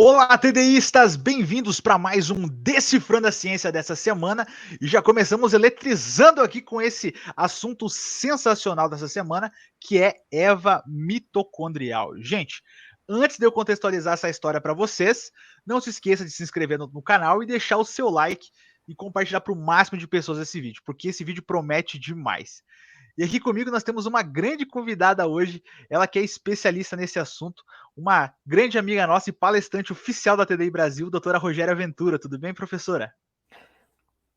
Olá, TDIstas! Bem-vindos para mais um Decifrando a Ciência dessa semana. E já começamos eletrizando aqui com esse assunto sensacional dessa semana, que é Eva mitocondrial. Gente, antes de eu contextualizar essa história para vocês, não se esqueça de se inscrever no canal e deixar o seu like e compartilhar para o máximo de pessoas esse vídeo, porque esse vídeo promete demais. E aqui comigo nós temos uma grande convidada hoje, ela que é especialista nesse assunto, uma grande amiga nossa e palestrante oficial da TDI Brasil, doutora Rogéria Ventura. Tudo bem, professora?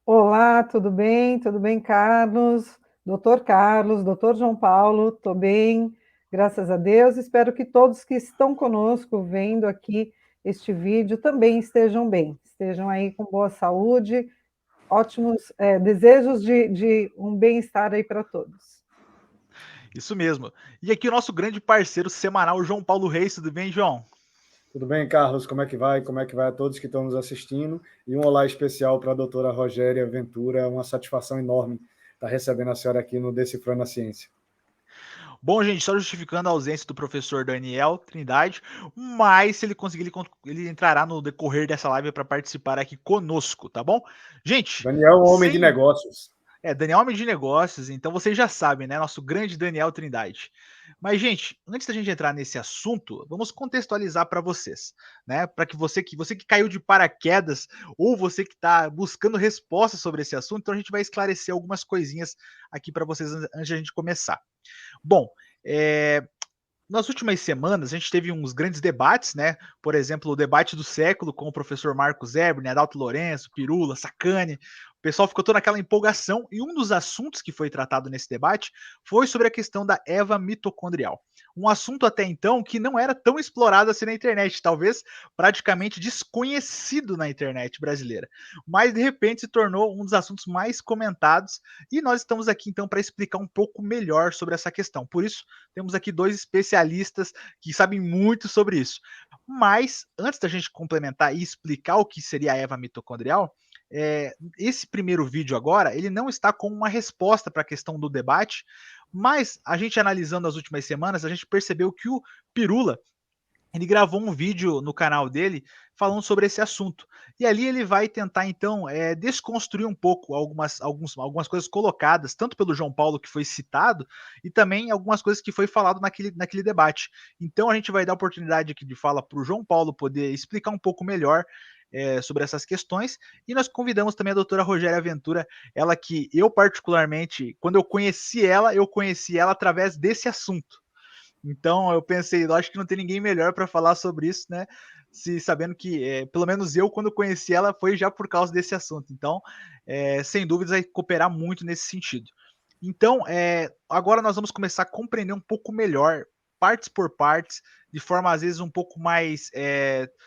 Olá, tudo bem? Tudo bem, Carlos? Doutor João Paulo, estou bem, graças a Deus. Espero que todos que estão conosco vendo aqui este vídeo também estejam bem, estejam aí com boa saúde, ótimos desejos de um bem-estar aí para todos. Isso mesmo. E aqui o nosso grande parceiro semanal, João Paulo Reis. Tudo bem, João? Tudo bem, Carlos? Como é que vai? Como é que vai a todos que estão nos assistindo? E um olá especial para a doutora Rogéria Ventura. É uma satisfação enorme estar recebendo a senhora aqui no Decifrando a Ciência. Bom, gente, só justificando a ausência do professor Daniel Trindade, mas se ele conseguir, ele entrará no decorrer dessa live para participar aqui conosco, tá bom? Gente, Daniel é um homem de sem negócios. Daniel é homem de negócios, então vocês já sabem, né? Nosso grande Daniel Trindade. Mas, gente, antes da gente entrar nesse assunto, vamos contextualizar para vocês, né? Para que você que caiu de paraquedas ou você que está buscando respostas sobre esse assunto, então a gente vai esclarecer algumas coisinhas aqui para vocês antes de a gente começar. Bom, nas últimas semanas, a gente teve uns grandes debates, né? Por exemplo, o debate do século com o professor Marcos Eberle, Adalto Lourenço, Pirula, Sacani. O pessoal ficou todo naquela empolgação e um dos assuntos que foi tratado nesse debate foi sobre a questão da Eva mitocondrial. Um assunto até então que não era tão explorado assim na internet, talvez praticamente desconhecido na internet brasileira. Mas de repente se tornou um dos assuntos mais comentados e nós estamos aqui então para explicar um pouco melhor sobre essa questão. Por isso, temos aqui dois especialistas que sabem muito sobre isso. Mas, antes da gente complementar e explicar o que seria a Eva mitocondrial, esse primeiro vídeo agora, ele não está com uma resposta para a questão do debate, mas a gente analisando as últimas semanas, a gente percebeu que o Pirula, ele gravou um vídeo no canal dele falando sobre esse assunto. E ali ele vai tentar, então, desconstruir um pouco algumas coisas colocadas, tanto pelo João Paulo, que foi citado, e também algumas coisas que foi falado naquele debate. Então a gente vai dar oportunidade aqui de fala para o João Paulo poder explicar um pouco melhor sobre essas questões. E nós convidamos também a doutora Rogéria Ventura, ela que eu particularmente, quando eu conheci ela através desse assunto. Então eu pensei, eu acho que não tem ninguém melhor para falar sobre isso, né? Se sabendo que, pelo menos eu, quando conheci ela, foi já por causa desse assunto. Então, sem dúvidas, vai cooperar muito nesse sentido. Então, agora nós vamos começar a compreender um pouco melhor, partes por partes, de forma às vezes um pouco mais.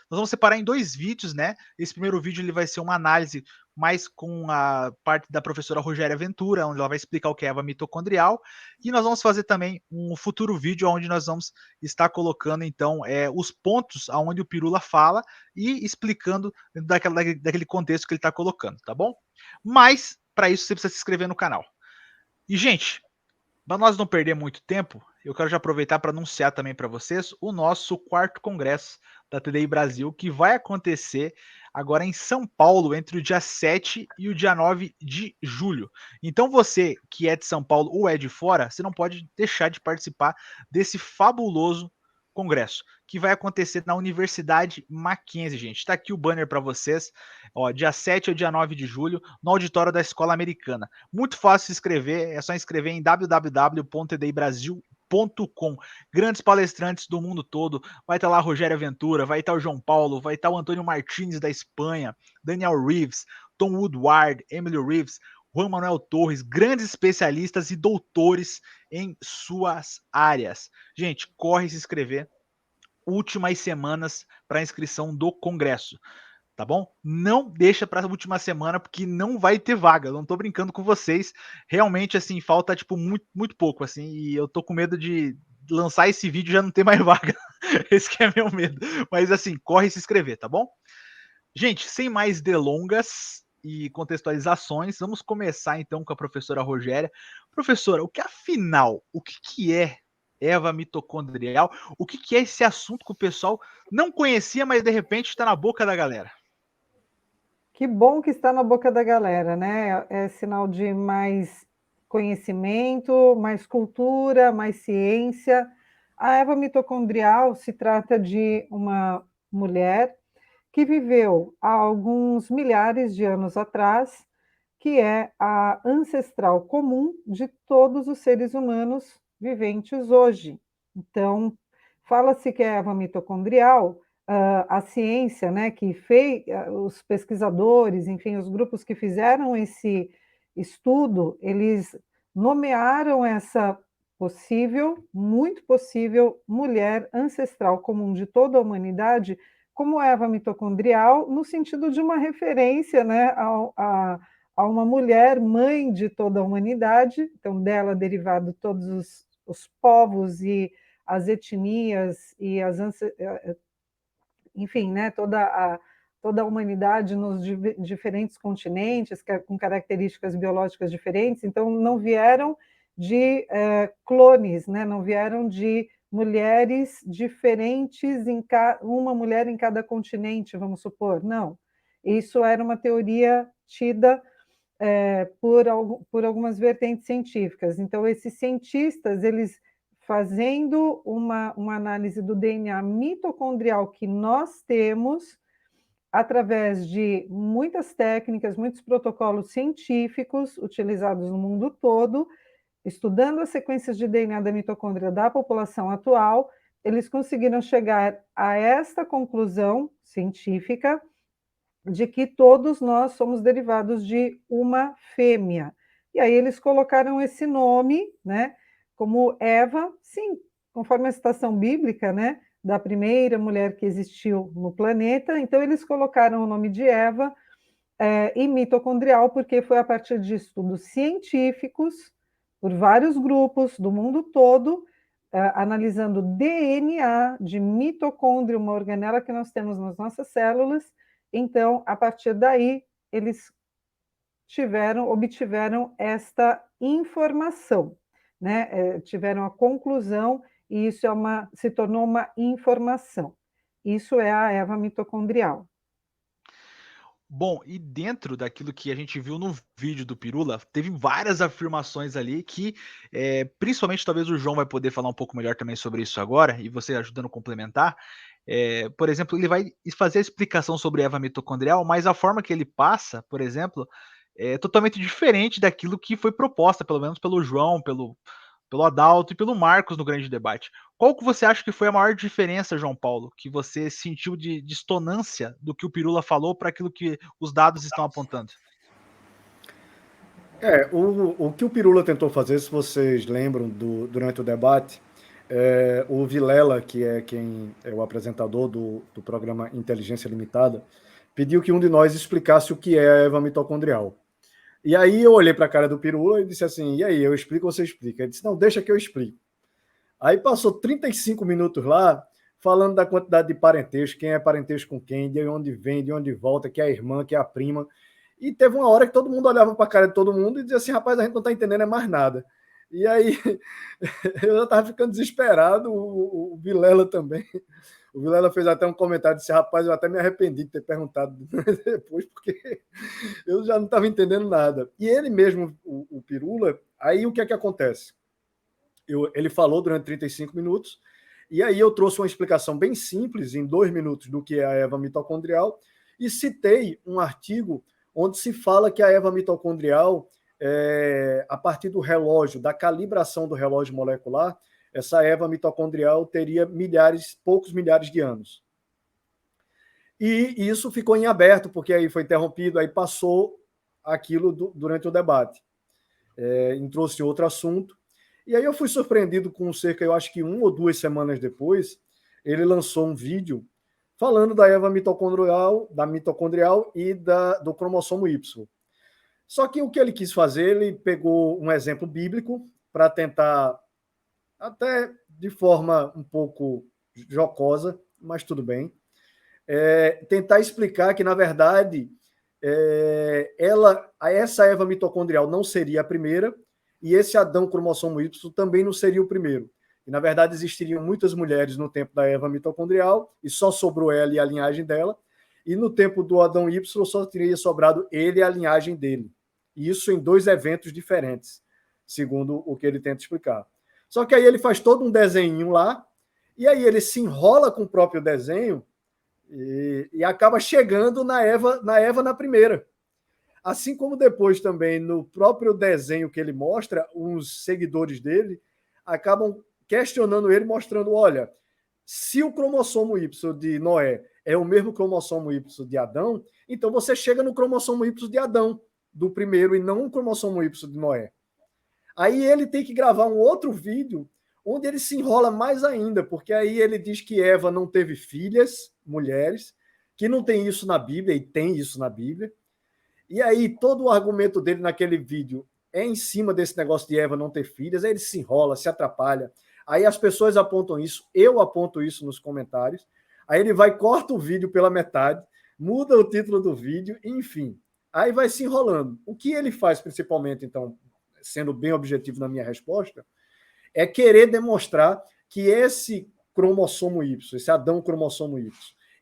Nós vamos separar em dois vídeos, né? Esse primeiro vídeo ele vai ser uma análise mais com a parte da professora Rogéria Ventura, onde ela vai explicar o que é a Eva mitocondrial, e nós vamos fazer também um futuro vídeo onde nós vamos estar colocando então os pontos aonde o Pirula fala e explicando daquele contexto que ele está colocando, tá bom? Mas para isso você precisa se inscrever no canal. E gente, para nós não perder muito tempo, eu quero já aproveitar para anunciar também para vocês o nosso quarto congresso da TDI Brasil, que vai acontecer agora em São Paulo, entre o dia 7 e o dia 9 de julho. Então você que é de São Paulo ou é de fora, você não pode deixar de participar desse fabuloso congresso, que vai acontecer na Universidade Mackenzie, gente. Está aqui o banner para vocês, ó, dia 7 ao dia 9 de julho, no auditório da Escola Americana. Muito fácil se inscrever, é só inscrever em www.tdibrasil.com. Grandes palestrantes do mundo todo, vai estar lá a Rogéria Ventura, vai estar o João Paulo, vai estar o Antônio Martins da Espanha, Daniel Reeves, Tom Woodward, Emily Reeves, Juan Manuel Torres, grandes especialistas e doutores em suas áreas. Gente, corre se inscrever. Últimas semanas para inscrição do congresso, tá bom? Não deixa para a última semana porque não vai ter vaga. Eu não tô brincando com vocês. Realmente assim, falta tipo muito, muito pouco assim, e eu tô com medo de lançar esse vídeo e já não ter mais vaga. Esse que é meu medo. Mas assim, corre se inscrever, tá bom? Gente, sem mais delongas e contextualizações, vamos começar então com a professora Rogéria. Professora, o que afinal, o que é Eva mitocondrial. O que é esse assunto que o pessoal não conhecia, mas de repente está na boca da galera? Que bom que está na boca da galera, né? É sinal de mais conhecimento, mais cultura, mais ciência. A Eva mitocondrial se trata de uma mulher que viveu há alguns milhares de anos atrás, que é a ancestral comum de todos os seres humanos viventes hoje. Então, fala-se que a Eva mitocondrial, a ciência, né, que fez, os pesquisadores, enfim, os grupos que fizeram esse estudo, eles nomearam essa possível, muito possível, mulher ancestral comum de toda a humanidade como Eva mitocondrial, no sentido de uma referência, né, a uma mulher mãe de toda a humanidade, então dela derivado todos os povos e as etnias e as enfim, né, toda a humanidade nos diferentes continentes, com características biológicas diferentes, então não vieram de clones, né, não vieram de mulheres diferentes, uma mulher em cada continente, vamos supor, não. Isso era uma teoria tida por algumas vertentes científicas. Então, esses cientistas, eles fazendo uma análise do DNA mitocondrial que nós temos, através de muitas técnicas, muitos protocolos científicos utilizados no mundo todo, estudando as sequências de DNA da mitocôndria da população atual, eles conseguiram chegar a esta conclusão científica de que todos nós somos derivados de uma fêmea. E aí eles colocaram esse nome, né, como Eva, sim, conforme a citação bíblica, né, da primeira mulher que existiu no planeta. Então eles colocaram o nome de Eva e mitocondrial, porque foi a partir de estudos científicos por vários grupos do mundo todo, analisando DNA de mitocôndrio, uma organela que nós temos nas nossas células. Então, a partir daí, eles obtiveram esta informação, né? Tiveram a conclusão, e isso se tornou uma informação. Isso é a Eva mitocondrial. Bom, e dentro daquilo que a gente viu no vídeo do Pirula, teve várias afirmações ali que, principalmente talvez o João vai poder falar um pouco melhor também sobre isso agora, e você ajudando a complementar. Por exemplo, ele vai fazer a explicação sobre Eva mitocondrial, mas a forma que ele passa, por exemplo, é totalmente diferente daquilo que foi proposta, pelo menos pelo João, pelo Adalto e pelo Marcos no grande debate. Qual que você acha que foi a maior diferença, João Paulo, que você sentiu de dissonância do que o Pirula falou para aquilo que os dados estão apontando? O que o Pirula tentou fazer, se vocês lembram durante o debate, o Vilela, que é quem é o apresentador do programa Inteligência Limitada, pediu que um de nós explicasse o que é a Eva mitocondrial. E aí eu olhei para a cara do Pirula e disse assim, e aí, eu explico ou você explica? Ele disse, não, deixa que eu explico. Aí passou 35 minutos lá, falando da quantidade de parentesco, quem é parentesco com quem, de onde vem, de onde volta, que é a irmã, que é a prima. E teve uma hora que todo mundo olhava para a cara de todo mundo e dizia assim, rapaz, a gente não está entendendo mais nada. E aí eu já estava ficando desesperado, o Vilela também. O Vilela fez até um comentário, disse, rapaz, eu até me arrependi de ter perguntado depois, porque eu já não estava entendendo nada. E ele mesmo, o Pirula, aí o que é que acontece? Ele falou durante 35 minutos, e aí eu trouxe uma explicação bem simples, em 2 minutos, do que é a Eva mitocondrial, e citei um artigo onde se fala que a Eva mitocondrial, a partir do relógio, da calibração do relógio molecular, essa Eva mitocondrial teria poucos milhares de anos. E isso ficou em aberto, porque aí foi interrompido, aí passou aquilo durante o debate. Entrou-se outro assunto, e aí eu fui surpreendido com cerca, eu acho que 1 ou 2 semanas depois, ele lançou um vídeo falando da Eva mitocondrial, e do cromossomo Y. Só que o que ele quis fazer, ele pegou um exemplo bíblico para tentar, até de forma um pouco jocosa, mas tudo bem, tentar explicar que, na verdade, essa Eva mitocondrial não seria a primeira, e esse Adão cromossomo Y também não seria o primeiro. E, na verdade, existiriam muitas mulheres no tempo da Eva mitocondrial, e só sobrou ela e a linhagem dela, e no tempo do Adão Y só teria sobrado ele e a linhagem dele. E isso em 2 eventos diferentes, segundo o que ele tenta explicar. Só que aí ele faz todo um desenho lá, e aí ele se enrola com o próprio desenho e acaba chegando na Eva na primeira. Assim como depois também no próprio desenho que ele mostra, os seguidores dele acabam questionando ele, mostrando, olha, se o cromossomo Y de Noé é o mesmo cromossomo Y de Adão, então você chega no cromossomo Y de Adão, do primeiro, e não no cromossomo Y de Noé. Aí ele tem que gravar um outro vídeo onde ele se enrola mais ainda, porque aí ele diz que Eva não teve filhas, mulheres, que não tem isso na Bíblia, e tem isso na Bíblia. E aí todo o argumento dele naquele vídeo é em cima desse negócio de Eva não ter filhas, aí ele se enrola, se atrapalha. Aí as pessoas apontam isso, eu aponto isso nos comentários. Aí ele vai, corta o vídeo pela metade, muda o título do vídeo, enfim. Aí vai se enrolando. O que ele faz principalmente, então, sendo bem objetivo na minha resposta, é querer demonstrar que esse cromossomo Y, esse Adão cromossomo Y,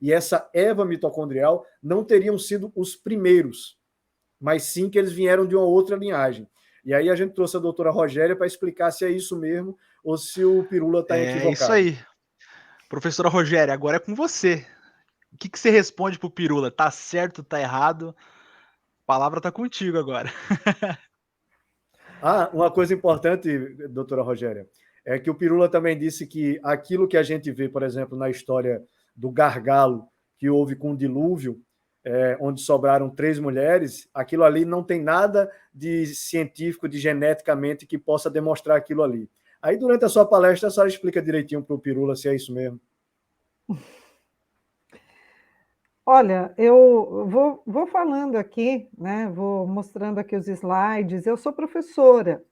e essa Eva mitocondrial não teriam sido os primeiros, mas sim que eles vieram de uma outra linhagem. E aí a gente trouxe a doutora Rogéria para explicar se é isso mesmo ou se o Pirula está equivocado. É isso aí. Professora Rogéria, agora é com você. O que você responde pro Pirula? Tá certo, tá errado? A palavra tá contigo agora. Uma coisa importante, doutora Rogéria, é que o Pirula também disse que aquilo que a gente vê, por exemplo, na história do gargalo que houve com o dilúvio, onde sobraram 3 mulheres, aquilo ali não tem nada de científico, de geneticamente, que possa demonstrar aquilo ali. Aí, durante a sua palestra, a senhora explica direitinho para o Pirula se é isso mesmo. Olha, eu vou falando aqui, né? Vou mostrando aqui os slides. Eu sou professora,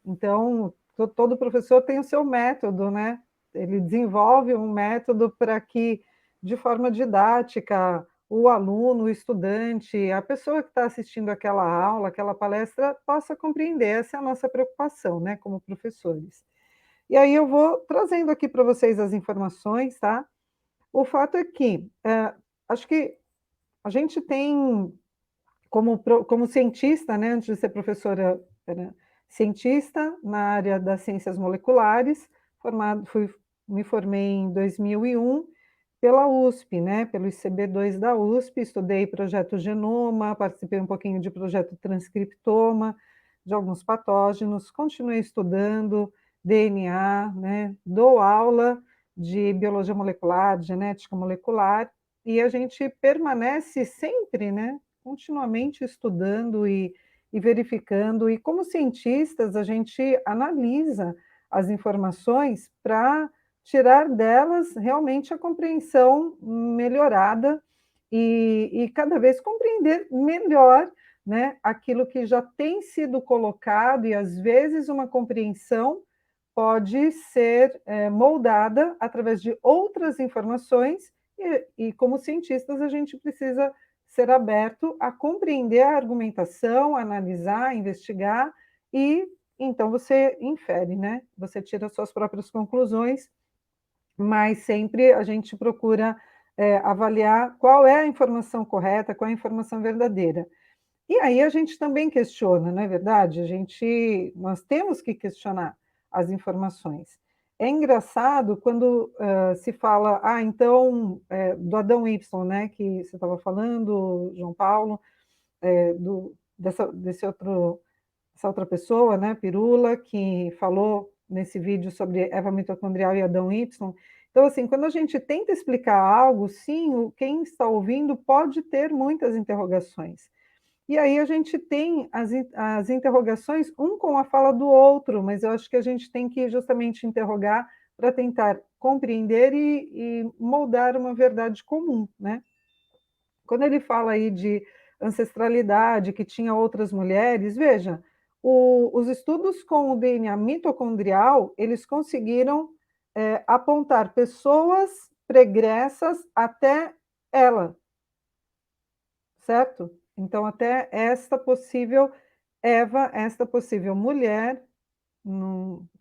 então todo professor tem o seu método, né? Ele desenvolve um método para que, de forma didática, o aluno, o estudante, a pessoa que está assistindo aquela aula, aquela palestra, possa compreender. Essa é a nossa preocupação, né? Como professores. E aí eu vou trazendo aqui para vocês as informações, tá? O fato é que acho que a gente tem, como cientista, né, antes de ser professora, era cientista na área das ciências moleculares, me formei em 2001 pela USP, né, pelo ICB2 da USP, estudei projeto Genoma, participei um pouquinho de projeto Transcriptoma, de alguns patógenos, continuei estudando DNA, né, dou aula de biologia molecular, de genética molecular, e a gente permanece sempre, né, continuamente estudando e verificando, e como cientistas a gente analisa as informações para tirar delas realmente a compreensão melhorada e cada vez compreender melhor, né, aquilo que já tem sido colocado, e às vezes uma compreensão pode ser moldada através de outras informações, e como cientistas a gente precisa ser aberto a compreender a argumentação, analisar, investigar, e então você infere, né? Você tira suas próprias conclusões, mas sempre a gente procura avaliar qual é a informação correta, qual é a informação verdadeira. E aí a gente também questiona, não é verdade? Nós temos que questionar as informações. É engraçado quando se fala, então, do Adão Y, né, que você estava falando, João Paulo, dessa outra pessoa, né, Pirula, que falou nesse vídeo sobre Eva mitocondrial e Adão Y. Então, assim, quando a gente tenta explicar algo, sim, quem está ouvindo pode ter muitas interrogações. E aí a gente tem as interrogações, um com a fala do outro, mas eu acho que a gente tem que justamente interrogar para tentar compreender e moldar uma verdade comum, né? Quando ele fala aí de ancestralidade, que tinha outras mulheres, veja, os estudos com o DNA mitocondrial, eles conseguiram apontar pessoas pregressas até ela, certo? Então, até esta possível Eva, esta possível mulher,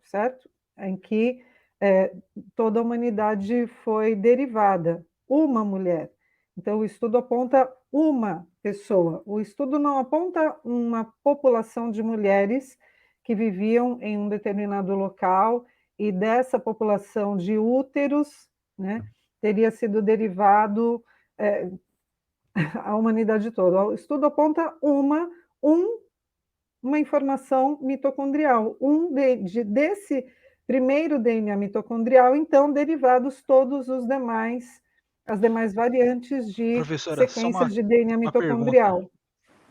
certo? Em que toda a humanidade foi derivada, uma mulher. Então, o estudo aponta uma pessoa. O estudo não aponta uma população de mulheres que viviam em um determinado local e dessa população de úteros, né, teria sido derivado a humanidade toda. O estudo aponta uma informação mitocondrial, desse primeiro DNA mitocondrial, então derivados todos os demais, as demais variantes de Professora, só sequências de DNA uma pergunta. mitocondrial.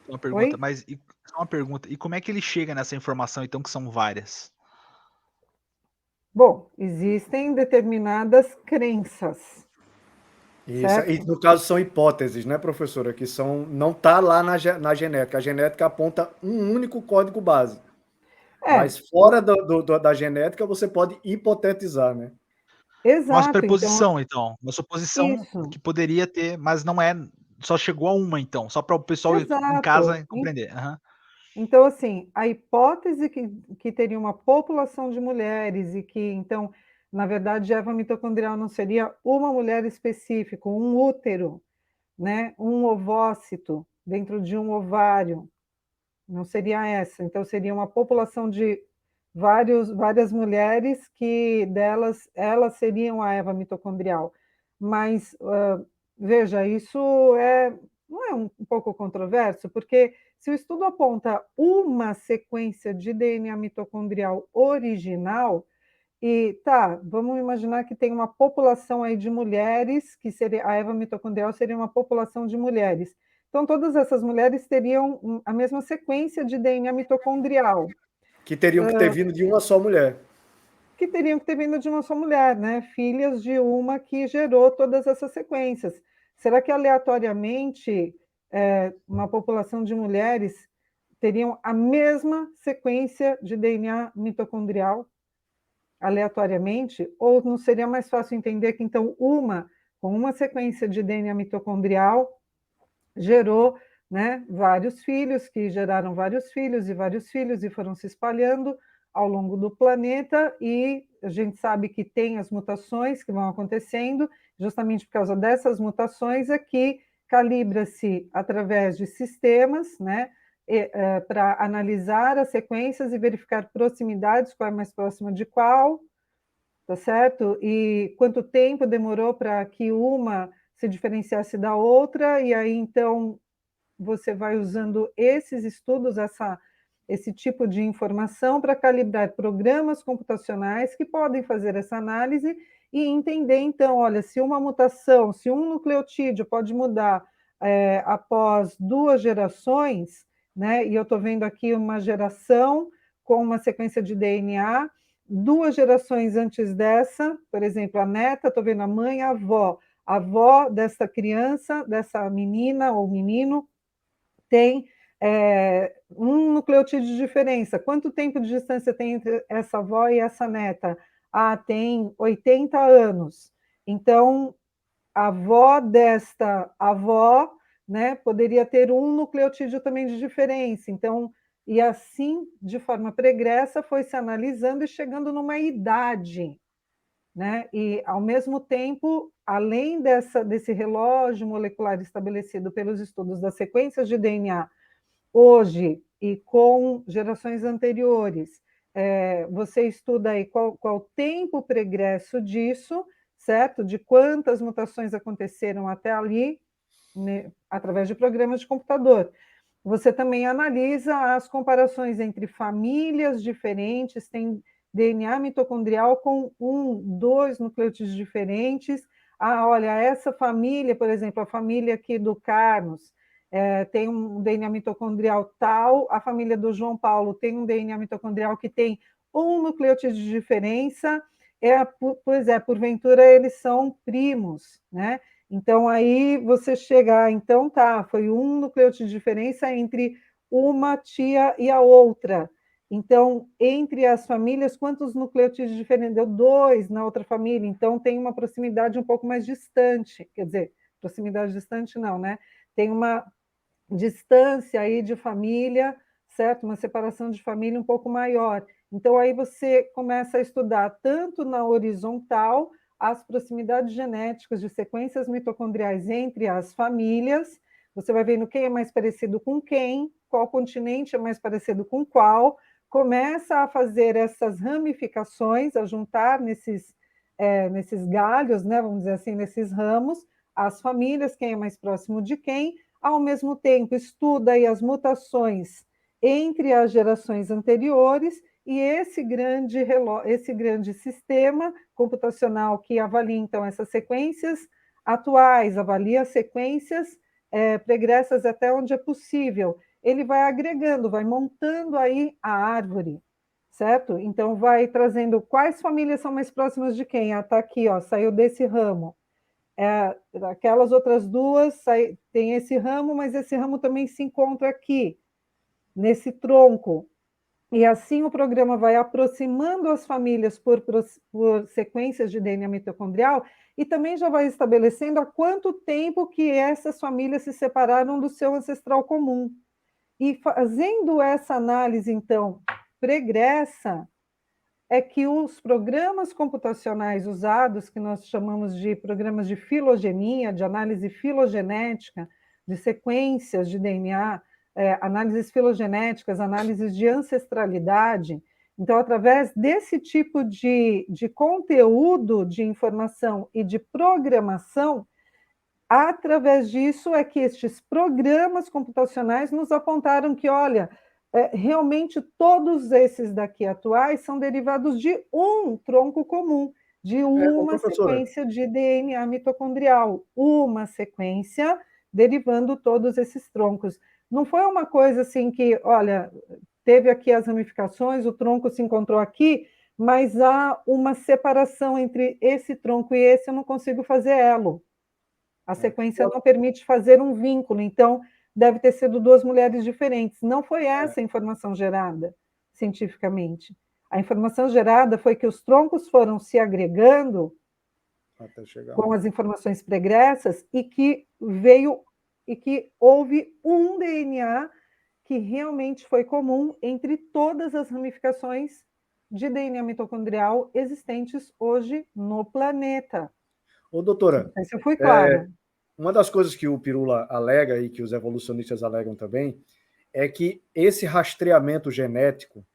Uma pergunta, Oi? mas só uma pergunta. E como é que ele chega nessa informação, então, que são várias? Bom, existem determinadas crenças, Isso, e certo? no caso são hipóteses, né, professora, que são, não está lá na genética. A genética aponta um único código base. É, Mas fora da genética, você pode hipotetizar, né? Uma exato. Então, preposição, então. Uma suposição isso, que poderia ter, mas não é. Só chegou a uma, então. Só para o pessoal em exato. casa compreender. Aham. Então, assim, a hipótese que teria uma população de mulheres e que, então, na verdade, a Eva mitocondrial não seria uma mulher específica, um útero, né? Um ovócito dentro de um ovário, não seria essa. Então, seria uma população de várias mulheres que delas, elas seriam a Eva mitocondrial. Mas, veja, isso não é um pouco controverso, porque se o estudo aponta uma sequência de DNA mitocondrial original, e tá, vamos imaginar que tem uma população aí de mulheres, que seria a Eva mitocondrial seria uma população de mulheres. Então, todas essas mulheres teriam a mesma sequência de DNA mitocondrial, Que teriam que ter vindo de uma só mulher. que teriam que ter vindo de uma só mulher, né? Filhas de uma que gerou todas essas sequências. Será que aleatoriamente uma população de mulheres teriam a mesma sequência de DNA mitocondrial? Aleatoriamente, ou não seria mais fácil entender que, então, com uma sequência de DNA mitocondrial, gerou, né, vários filhos, que geraram vários filhos, e foram se espalhando ao longo do planeta, e a gente sabe que tem as mutações que vão acontecendo, justamente por causa dessas mutações é que calibra-se através de sistemas, né, para analisar as sequências e verificar proximidades, qual é mais próxima de qual, tá certo? E quanto tempo demorou para que uma se diferenciasse da outra, e aí então você vai usando esses estudos, esse tipo de informação para calibrar programas computacionais que podem fazer essa análise e entender, então, olha, se uma mutação, se um nucleotídeo pode mudar após 2 gerações, né? E eu estou vendo aqui uma geração com uma sequência de DNA, 2 gerações antes dessa, por exemplo, a neta, estou vendo a mãe, a avó dessa criança, dessa menina ou menino, tem um nucleotídeo de diferença. Quanto tempo de distância tem entre essa avó e essa neta? Ah, tem 80 anos. Então, a avó desta avó, né, poderia ter um nucleotídeo também de diferença. Então, e assim, de forma pregressa, foi se analisando e chegando numa idade, né? E, ao mesmo tempo, além desse relógio molecular estabelecido pelos estudos das sequências de DNA, hoje e com gerações anteriores, você estuda aí qual o tempo pregresso disso, certo? De quantas mutações aconteceram até ali, né, através de programas de computador. Você também analisa as comparações entre famílias diferentes, tem DNA mitocondrial com 2 nucleotídeos diferentes. Ah, olha, essa família, por exemplo, a família aqui do Carlos, tem um DNA mitocondrial tal, a família do João Paulo tem um DNA mitocondrial que tem um nucleotídeo de diferença, pois é, porventura eles são primos, né? Então, aí você chega, então tá, foi um nucleotídeo de diferença entre uma tia e a outra. Então, entre as famílias, quantos nucleotídeos diferentes? Deu 2 na outra família, então tem uma proximidade um pouco mais distante, quer dizer, proximidade distante não, né? Tem uma distância aí de família, certo? Uma separação de família um pouco maior. Então, aí você começa a estudar tanto na horizontal as proximidades genéticas de sequências mitocondriais entre as famílias, você vai vendo quem é mais parecido com quem, qual continente é mais parecido com qual, começa a fazer essas ramificações, a juntar nesses galhos, né, vamos dizer assim, nesses ramos, as famílias, quem é mais próximo de quem, ao mesmo tempo estuda aí as mutações entre as gerações anteriores e esse grande sistema computacional que avalia, então, essas sequências atuais, avalia as sequências pregressas até onde é possível. Ele vai agregando, vai montando aí a árvore, certo? Então, vai trazendo quais famílias são mais próximas de quem. Ah, está aqui, ó, saiu desse ramo. Aquelas outras duas, tem esse ramo, mas esse ramo também se encontra aqui, nesse tronco. E assim o programa vai aproximando as famílias por sequências de DNA mitocondrial e também já vai estabelecendo há quanto tempo que essas famílias se separaram do seu ancestral comum. E fazendo essa análise, então, pregressa, é que os programas computacionais usados, que nós chamamos de programas de filogenia, de análise filogenética, de sequências de DNA, análises filogenéticas, análises de ancestralidade. Então, através desse tipo de conteúdo de informação e de programação, através disso é que estes programas computacionais nos apontaram que, olha, realmente todos esses daqui atuais são derivados de um tronco comum, de uma sequência de DNA mitocondrial, uma sequência derivando todos esses troncos. Não foi uma coisa assim que, olha, teve aqui as ramificações, o tronco se encontrou aqui, mas há uma separação entre esse tronco e esse, eu não consigo fazer elo. A sequência não permite fazer um vínculo, então deve ter sido duas mulheres diferentes. Não foi essa a informação gerada cientificamente. A informação gerada foi que os troncos foram se agregando com as informações pregressas e que houve um DNA que realmente foi comum entre todas as ramificações de DNA mitocondrial existentes hoje no planeta. Ô, doutora, não sei se eu fui clara. Uma das coisas que o Pirula alega e que os evolucionistas alegam também é que esse rastreamento genético,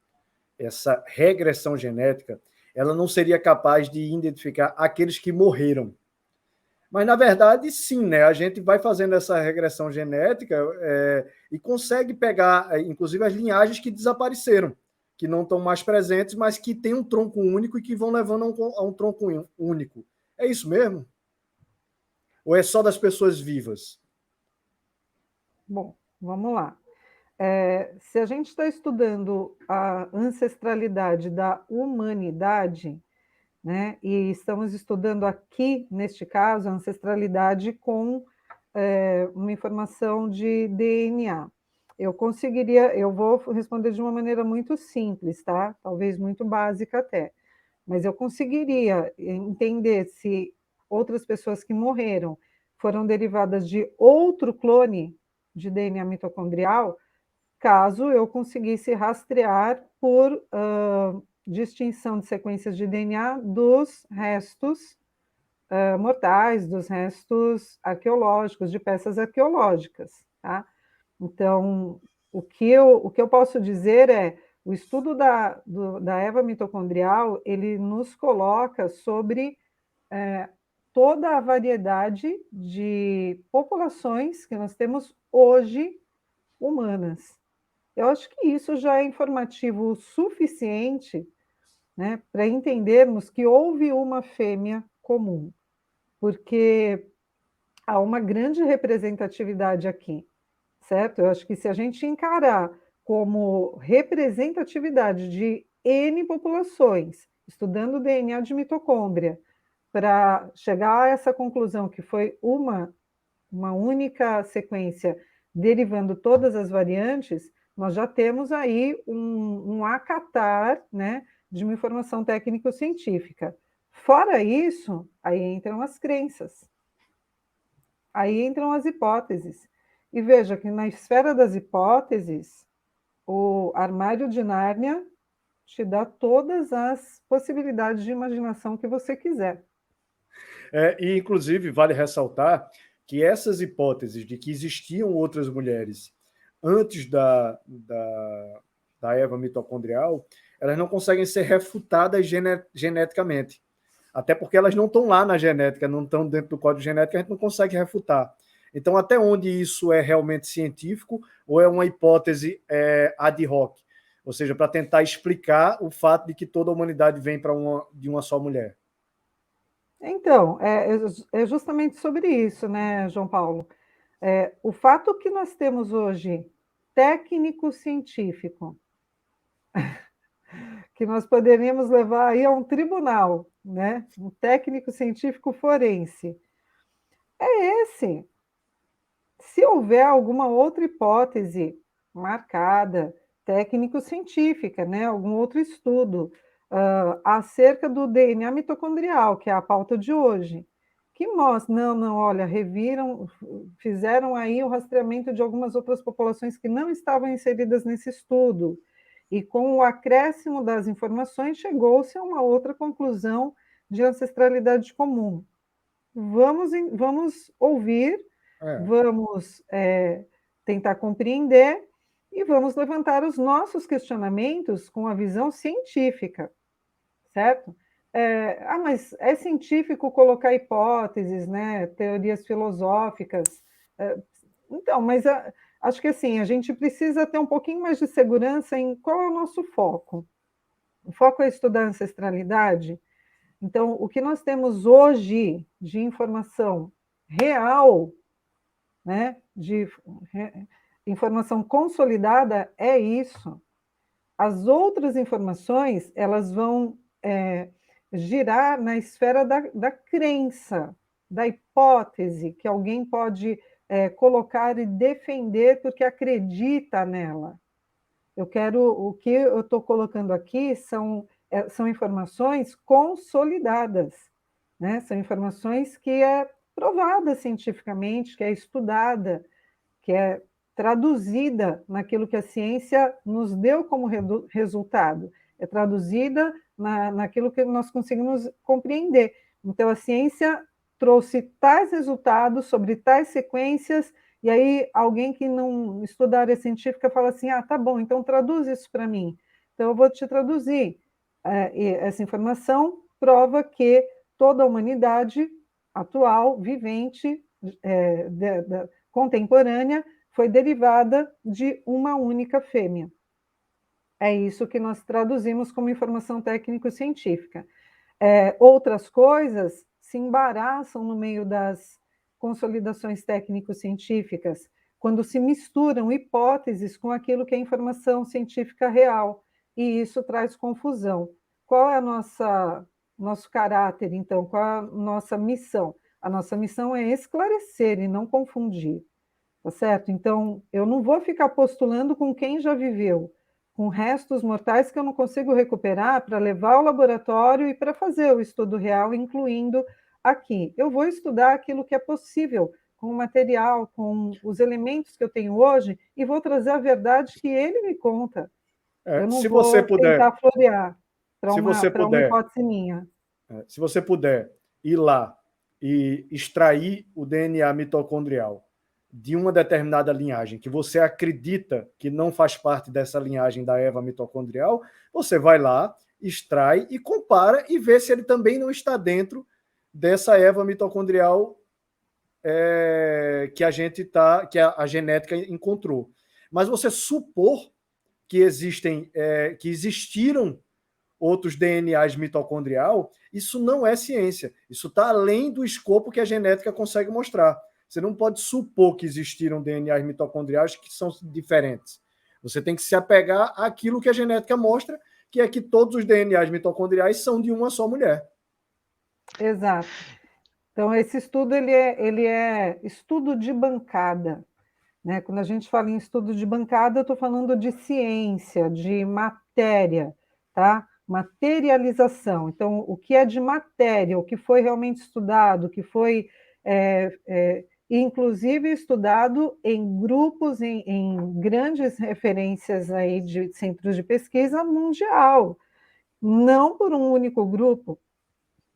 essa regressão genética, ela não seria capaz de identificar aqueles que morreram. Mas, na verdade, sim, né? A gente vai fazendo essa regressão genética e consegue pegar, inclusive, as linhagens que desapareceram, que não estão mais presentes, mas que têm um tronco único e que vão levando a um tronco único. É isso mesmo? Ou é só das pessoas vivas? Bom, vamos lá. Se a gente está estudando a ancestralidade da humanidade, né, e estamos estudando aqui, neste caso, a ancestralidade com uma informação de DNA. Eu vou responder de uma maneira muito simples, tá? Talvez muito básica até, mas eu conseguiria entender se outras pessoas que morreram foram derivadas de outro clone de DNA mitocondrial, caso eu conseguisse rastrear por distinção de sequências de DNA dos restos mortais, dos restos arqueológicos, de peças arqueológicas. Tá? Então, o que eu posso dizer é, o estudo da Eva mitocondrial, ele nos coloca sobre toda a variedade de populações que nós temos hoje humanas. Eu acho que isso já é informativo o suficiente, né, para entendermos que houve uma fêmea comum, porque há uma grande representatividade aqui, certo? Eu acho que se a gente encarar como representatividade de N populações, estudando o DNA de mitocôndria, para chegar a essa conclusão que foi uma única sequência derivando todas as variantes, nós já temos aí um acatar, né, de uma informação técnico-científica. Fora isso, aí entram as crenças, aí entram as hipóteses. E veja que na esfera das hipóteses, o armário de Nárnia te dá todas as possibilidades de imaginação que você quiser. E, inclusive, vale ressaltar que essas hipóteses de que existiam outras mulheres antes da Eva mitocondrial, elas não conseguem ser refutadas geneticamente. Até porque elas não estão lá na genética, não estão dentro do código genético, a gente não consegue refutar. Então, até onde isso é realmente científico ou é uma hipótese ad hoc? Ou seja, para tentar explicar o fato de que toda a humanidade vem de uma só mulher. Então, é justamente sobre isso, né, João Paulo? O fato que nós temos hoje técnico científico, que nós poderíamos levar aí a um tribunal, né? Um técnico científico forense, é esse. Se houver alguma outra hipótese marcada, técnico-científica, né? Algum outro estudo acerca do DNA mitocondrial, que é a pauta de hoje, que mostra, não, olha, fizeram aí o rastreamento de algumas outras populações que não estavam inseridas nesse estudo, e com o acréscimo das informações chegou-se a uma outra conclusão de ancestralidade comum. Vamos ouvir, vamos tentar compreender e vamos levantar os nossos questionamentos com a visão científica, certo? Mas é científico colocar hipóteses, né, teorias filosóficas. Então, mas acho que assim, a gente precisa ter um pouquinho mais de segurança em qual é o nosso foco. O foco é estudar a ancestralidade. Então, o que nós temos hoje de informação real, né, informação consolidada, é isso. As outras informações, elas vão girar na esfera da crença, da hipótese que alguém pode colocar e defender porque acredita nela. O que eu estou colocando aqui são informações consolidadas, né? São informações que é provada cientificamente, que é estudada, que é traduzida naquilo que a ciência nos deu como resultado, é traduzida naquilo que nós conseguimos compreender. Então, a ciência trouxe tais resultados sobre tais sequências, e aí alguém que não estuda a área científica fala assim, tá bom, então traduz isso para mim. Então, eu vou te traduzir. E essa informação prova que toda a humanidade atual, vivente, contemporânea, foi derivada de uma única fêmea. É isso que nós traduzimos como informação técnico-científica. Outras coisas se embaraçam no meio das consolidações técnico-científicas, quando se misturam hipóteses com aquilo que é informação científica real, e isso traz confusão. Qual é nosso caráter, então? Qual é a nossa missão? A nossa missão é esclarecer e não confundir. Tá certo? Então, eu não vou ficar postulando com quem já viveu, com restos mortais que eu não consigo recuperar para levar ao laboratório e para fazer o estudo real, incluindo aqui. Eu vou estudar aquilo que é possível, com o material, com os elementos que eu tenho hoje, e vou trazer a verdade que ele me conta. Eu não vou tentar florear para uma hipótese minha. Se você puder ir lá e extrair o DNA mitocondrial de uma determinada linhagem que você acredita que não faz parte dessa linhagem da Eva mitocondrial, você vai lá, extrai e compara e vê se ele também não está dentro dessa Eva mitocondrial que a genética encontrou. Mas você supor que existiram outros DNAs mitocondrial, isso não é ciência. Isso está além do escopo que a genética consegue mostrar. Você não pode supor que existiram DNAs mitocondriais que são diferentes. Você tem que se apegar àquilo que a genética mostra, que é que todos os DNAs mitocondriais são de uma só mulher. Exato. Então, esse estudo ele é estudo de bancada. Né? Quando a gente fala em estudo de bancada, eu estou falando de ciência, de matéria, tá? Materialização. Então, o que é de matéria, o que foi realmente estudado, o que foi inclusive estudado em grupos, em grandes referências aí de centros de pesquisa mundial, não por um único grupo,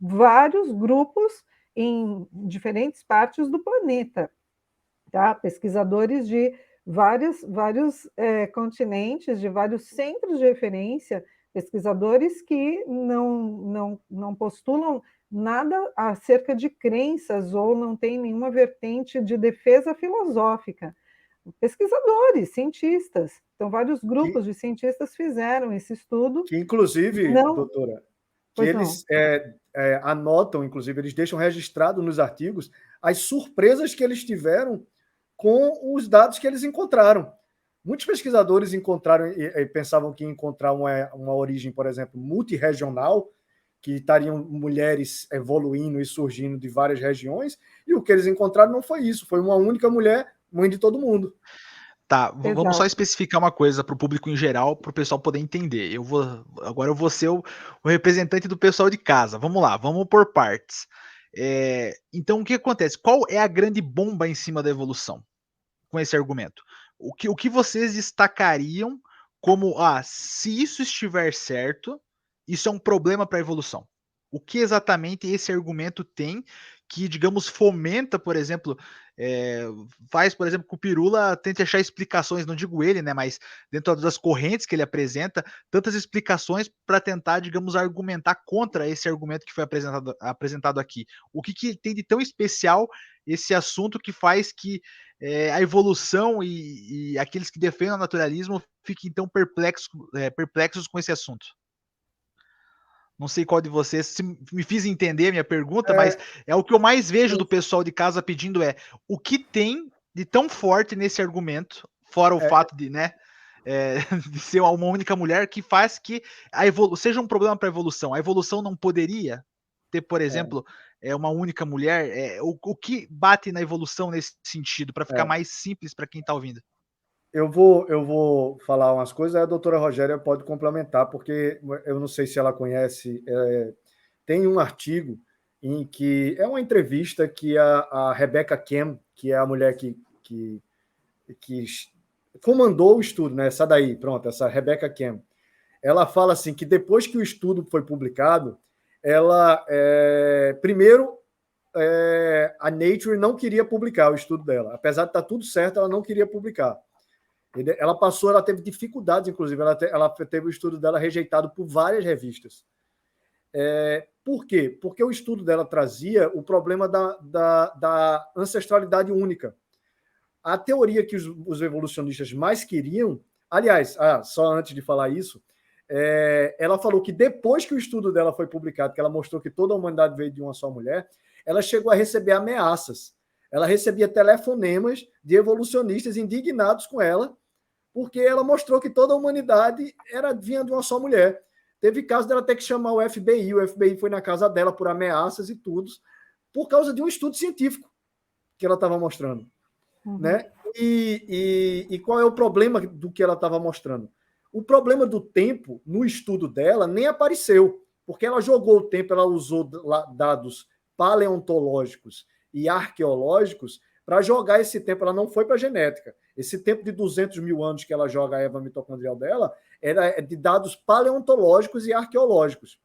vários grupos em diferentes partes do planeta, tá? Pesquisadores de vários continentes, de vários centros de referência, pesquisadores que não postulam nada acerca de crenças ou não tem nenhuma vertente de defesa filosófica. Pesquisadores, cientistas. Então, vários grupos de cientistas fizeram esse estudo. Que, inclusive, não, doutora, que pois eles anotam, inclusive, eles deixam registrado nos artigos as surpresas que eles tiveram com os dados que eles encontraram. Muitos pesquisadores encontraram e pensavam que ia encontrar uma origem, por exemplo, multirregional, que estariam mulheres evoluindo e surgindo de várias regiões, e o que eles encontraram não foi isso, foi uma única mulher, mãe de todo mundo. Tá, vamos só Exato. especificar uma coisa para o público em geral, para o pessoal poder entender. Agora eu vou ser o representante do pessoal de casa. Vamos lá, vamos por partes. Então, o que acontece? Qual é a grande bomba em cima da evolução com esse argumento? O que vocês destacariam como, se isso estiver certo, isso é um problema para a evolução? O que exatamente esse argumento tem que, digamos, fomenta, por exemplo, faz, por exemplo, que o Pirula tente achar explicações, não digo ele, né, mas dentro das correntes que ele apresenta, tantas explicações para tentar, digamos, argumentar contra esse argumento que foi apresentado aqui. O que tem de tão especial esse assunto que faz que a evolução e aqueles que defendem o naturalismo fiquem tão perplexos com esse assunto? Não sei qual de vocês, se me fiz entender a minha pergunta, mas é o que eu mais vejo do pessoal de casa pedindo o que tem de tão forte nesse argumento, fora o fato de, né, de ser uma única mulher, que faz que seja um problema para a evolução. A evolução não poderia ter, por exemplo, uma única mulher. O que bate na evolução nesse sentido, para ficar mais simples para quem está ouvindo? Eu vou falar umas coisas, aí a doutora Rogéria pode complementar, porque eu não sei se ela conhece, tem um artigo em que é uma entrevista que a Rebecca Kem, que é a mulher que comandou o estudo, né? Essa daí, pronto, essa Rebecca Kem, ela fala assim que depois que o estudo foi publicado, ela primeiro a Nature não queria publicar o estudo dela, apesar de estar tudo certo, ela não queria publicar. Ela teve dificuldades, inclusive, ela teve o estudo dela rejeitado por várias revistas. Por quê? Porque o estudo dela trazia o problema da ancestralidade única. A teoria que os evolucionistas mais queriam, aliás, só antes de falar isso, ela falou que depois que o estudo dela foi publicado, que ela mostrou que toda a humanidade veio de uma só mulher, ela chegou a receber ameaças. Ela recebia telefonemas de evolucionistas indignados com ela, porque ela mostrou que toda a humanidade vinha de uma só mulher. Teve caso dela ter que chamar o FBI foi na casa dela por ameaças e tudo, por causa de um estudo científico que ela estava mostrando. Uhum. Né? E qual é o problema do que ela estava mostrando? O problema do tempo, no estudo dela, nem apareceu, porque ela jogou o tempo, ela usou dados paleontológicos e arqueológicos para jogar esse tempo. Ela não foi para a genética. Esse tempo de 200 mil anos que ela joga a erva mitocondrial dela era de dados paleontológicos e arqueológicos.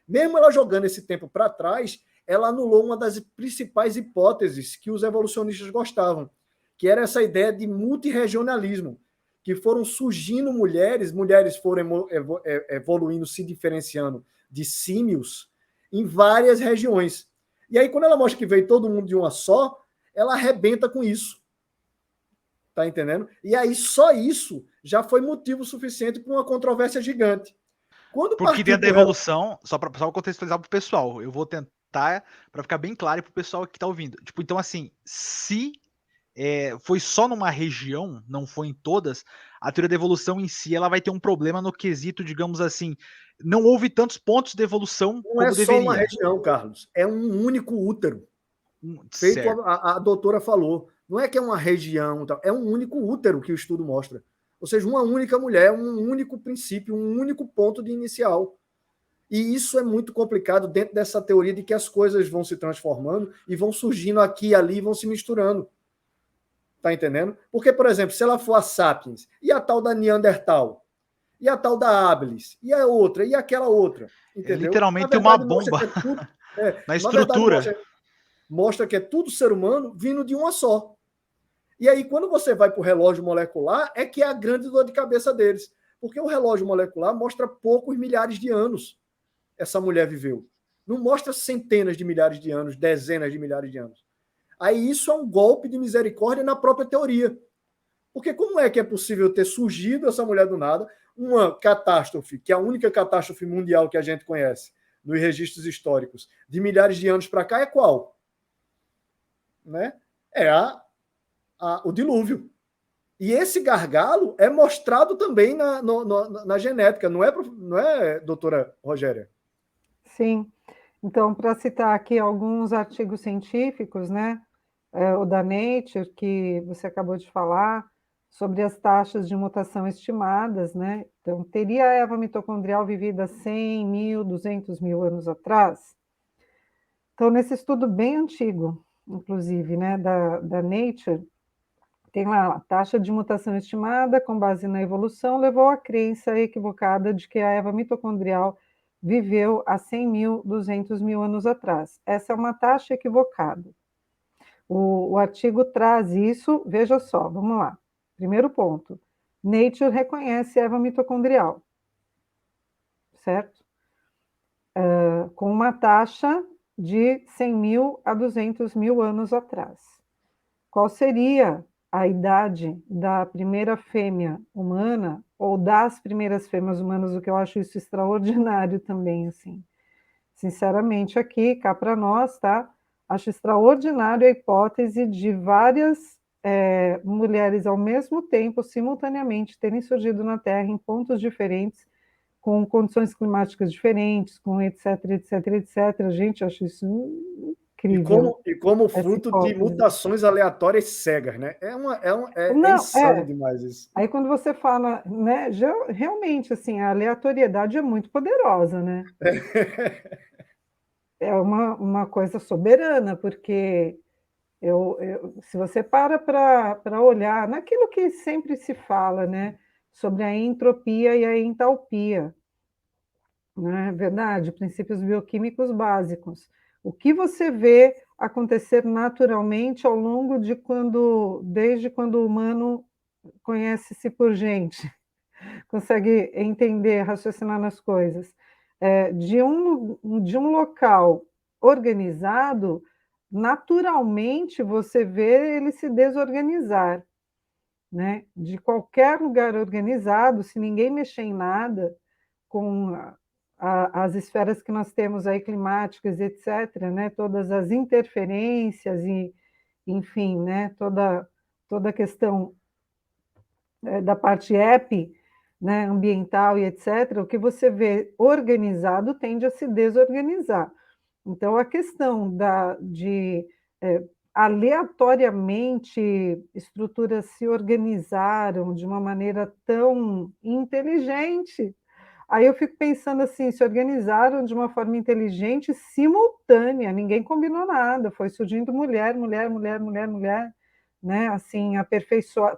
Mesmo ela jogando esse tempo para trás, ela anulou uma das principais hipóteses que os evolucionistas gostavam, que era essa ideia de multirregionalismo, que foram surgindo mulheres foram evoluindo, se diferenciando de símios em várias regiões. E aí, quando ela mostra que veio todo mundo de uma só, ela arrebenta com isso. Tá entendendo? E aí, só isso já foi motivo suficiente para uma controvérsia gigante. Porque dentro da evolução, só para contextualizar para o pessoal, eu vou tentar, para ficar bem claro para o pessoal que está ouvindo. Então, assim, se foi só numa região, não foi em todas, a teoria da evolução em si ela vai ter um problema no quesito, digamos assim, não houve tantos pontos de evolução como deveria. Não é só uma região, Carlos, é um único útero. Feito a doutora falou. Não é que é uma região, é um único útero que o estudo mostra. Ou seja, uma única mulher, um único princípio, um único ponto de inicial. E isso é muito complicado dentro dessa teoria de que as coisas vão se transformando e vão surgindo aqui e ali, vão se misturando. Tá entendendo? Porque, por exemplo, se ela for a Sapiens, e a tal da Neandertal, e a tal da Habilis, e a outra, e aquela outra, É entendeu? Na literalmente uma verdade, mostra bomba que é tudo... na na verdade, estrutura. mostra que é tudo ser humano vindo de uma só. E aí, quando você vai para o relógio molecular, é que é a grande dor de cabeça deles. Porque o relógio molecular mostra poucos milhares de anos essa mulher viveu. Não mostra centenas de milhares de anos, dezenas de milhares de anos. Aí isso é um golpe de misericórdia na própria teoria. Porque como é que é possível ter surgido essa mulher do nada, uma catástrofe, que é a única catástrofe mundial que a gente conhece, nos registros históricos, de milhares de anos para cá, é qual? Né? É o dilúvio. E esse gargalo é mostrado também na genética, não é, doutora Rogéria? Sim. Então, para citar aqui alguns artigos científicos, né? O da Nature, que você acabou de falar, sobre as taxas de mutação estimadas, né? Então, teria a Eva mitocondrial vivido há 100 mil, 200 mil anos atrás? Então, nesse estudo bem antigo, inclusive, né, da Nature, tem lá a taxa de mutação estimada com base na evolução levou à crença equivocada de que a Eva mitocondrial viveu há 100 mil, 200 mil anos atrás. Essa é uma taxa equivocada. O artigo traz isso, veja só, vamos lá. Primeiro ponto, Nature reconhece a Eva mitocondrial, certo? Com uma taxa de 100 mil a 200 mil anos atrás. Qual seria a idade da primeira fêmea humana, ou das primeiras fêmeas humanas, o que eu acho isso extraordinário também, assim. Sinceramente, aqui, cá para nós, tá? Acho extraordinário a hipótese de várias mulheres ao mesmo tempo, simultaneamente, terem surgido na Terra em pontos diferentes, com condições climáticas diferentes, com etc, etc, etc. Gente, acho isso incrível. E como Essa fruto de hipótese. mutações aleatórias cegas, né? É Não, insano demais isso. aí quando você fala, né, realmente, assim, a aleatoriedade é muito poderosa, né? É uma coisa soberana, porque se você para olhar naquilo que sempre se fala, né, sobre a entropia e a entalpia, não é verdade? Princípios bioquímicos básicos. O que você vê acontecer naturalmente ao longo desde quando o humano conhece-se por gente, consegue entender, raciocinar nas coisas. De um local organizado, naturalmente você vê ele se desorganizar. Né? De qualquer lugar organizado, se ninguém mexer em nada, com as esferas que nós temos aí climáticas, etc., né? Todas as interferências e, enfim, né? Toda a questão da parte EP, né, ambiental e etc., o que você vê organizado tende a se desorganizar. Então, a questão de aleatoriamente estruturas se organizaram de uma maneira tão inteligente. Aí eu fico pensando assim, se organizaram de uma forma inteligente, simultânea, ninguém combinou nada, foi surgindo mulher, mulher, mulher, mulher, mulher, né? Assim,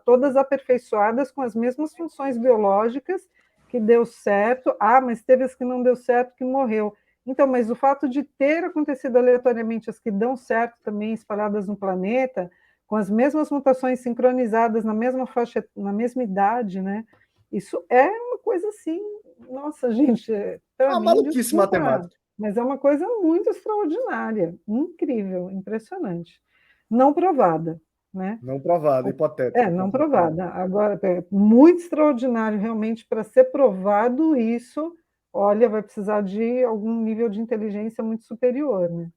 todas aperfeiçoadas com as mesmas funções biológicas, que deu certo. Ah, mas teve as que não deu certo, que morreu. Então, mas o fato de ter acontecido aleatoriamente as que dão certo também espalhadas no planeta, com as mesmas mutações sincronizadas na mesma faixa, na mesma idade, né? Isso é uma coisa assim, nossa, gente, para Uma mim, maluquice desculpa, matemática. mas é uma coisa muito extraordinária, incrível, impressionante. Não provada, né? Não provado, hipotético. Não provada. Agora, é muito extraordinário realmente para ser provado isso. Olha, vai precisar de algum nível de inteligência muito superior, né?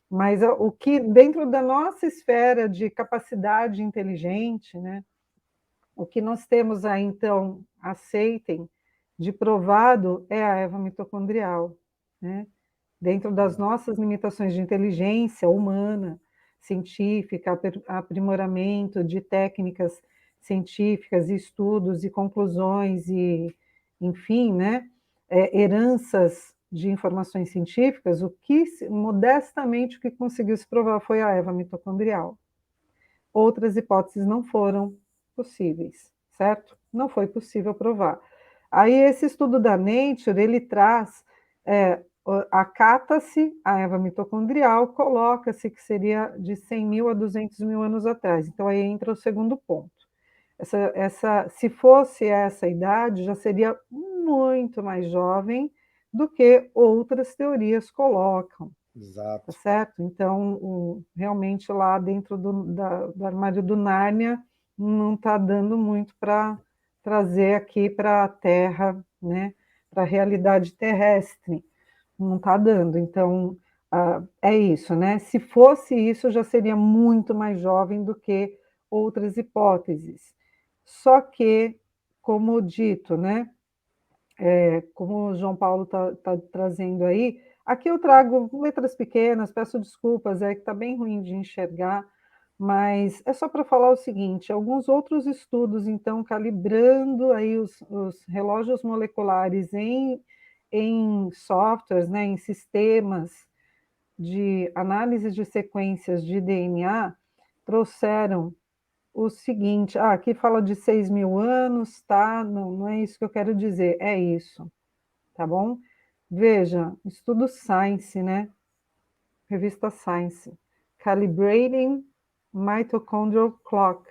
Mas o que dentro da nossa esfera de capacidade inteligente, né? O que nós temos aí, então, aceitem, de provado é a Eva mitocondrial, né? Dentro das nossas limitações de inteligência humana, científica, aprimoramento de técnicas científicas, estudos e conclusões e, enfim, né, heranças de informações científicas, modestamente o que conseguiu se provar foi a Eva mitocondrial. outras hipóteses não foram possíveis, certo? Não foi possível provar. Aí esse estudo da Nature, ele traz, acata-se a Eva mitocondrial, coloca-se que seria de 100 mil a 200 mil anos atrás. Então aí entra o segundo ponto. Se fosse essa idade, já seria muito mais jovem do que outras teorias colocam. Exato. Tá certo? Então, realmente lá dentro do armário do Nárnia não está dando muito para trazer aqui para a Terra, né? Para a realidade terrestre. Não está dando. Então, é isso, né? Se fosse isso, já seria muito mais jovem do que outras hipóteses. Só que, como dito, né? Como o João Paulo está trazendo aí, aqui eu trago letras pequenas, peço desculpas, que está bem ruim de enxergar, mas é só para falar o seguinte: alguns outros estudos, então, calibrando aí os relógios moleculares em softwares, né, em sistemas de análise de sequências de DNA, trouxeram o seguinte, aqui fala de 6 mil anos, tá? Não, não é isso que eu quero dizer, é isso, tá bom? Veja, estudo Science, né? Revista Science. Calibrating Mitochondrial Clock.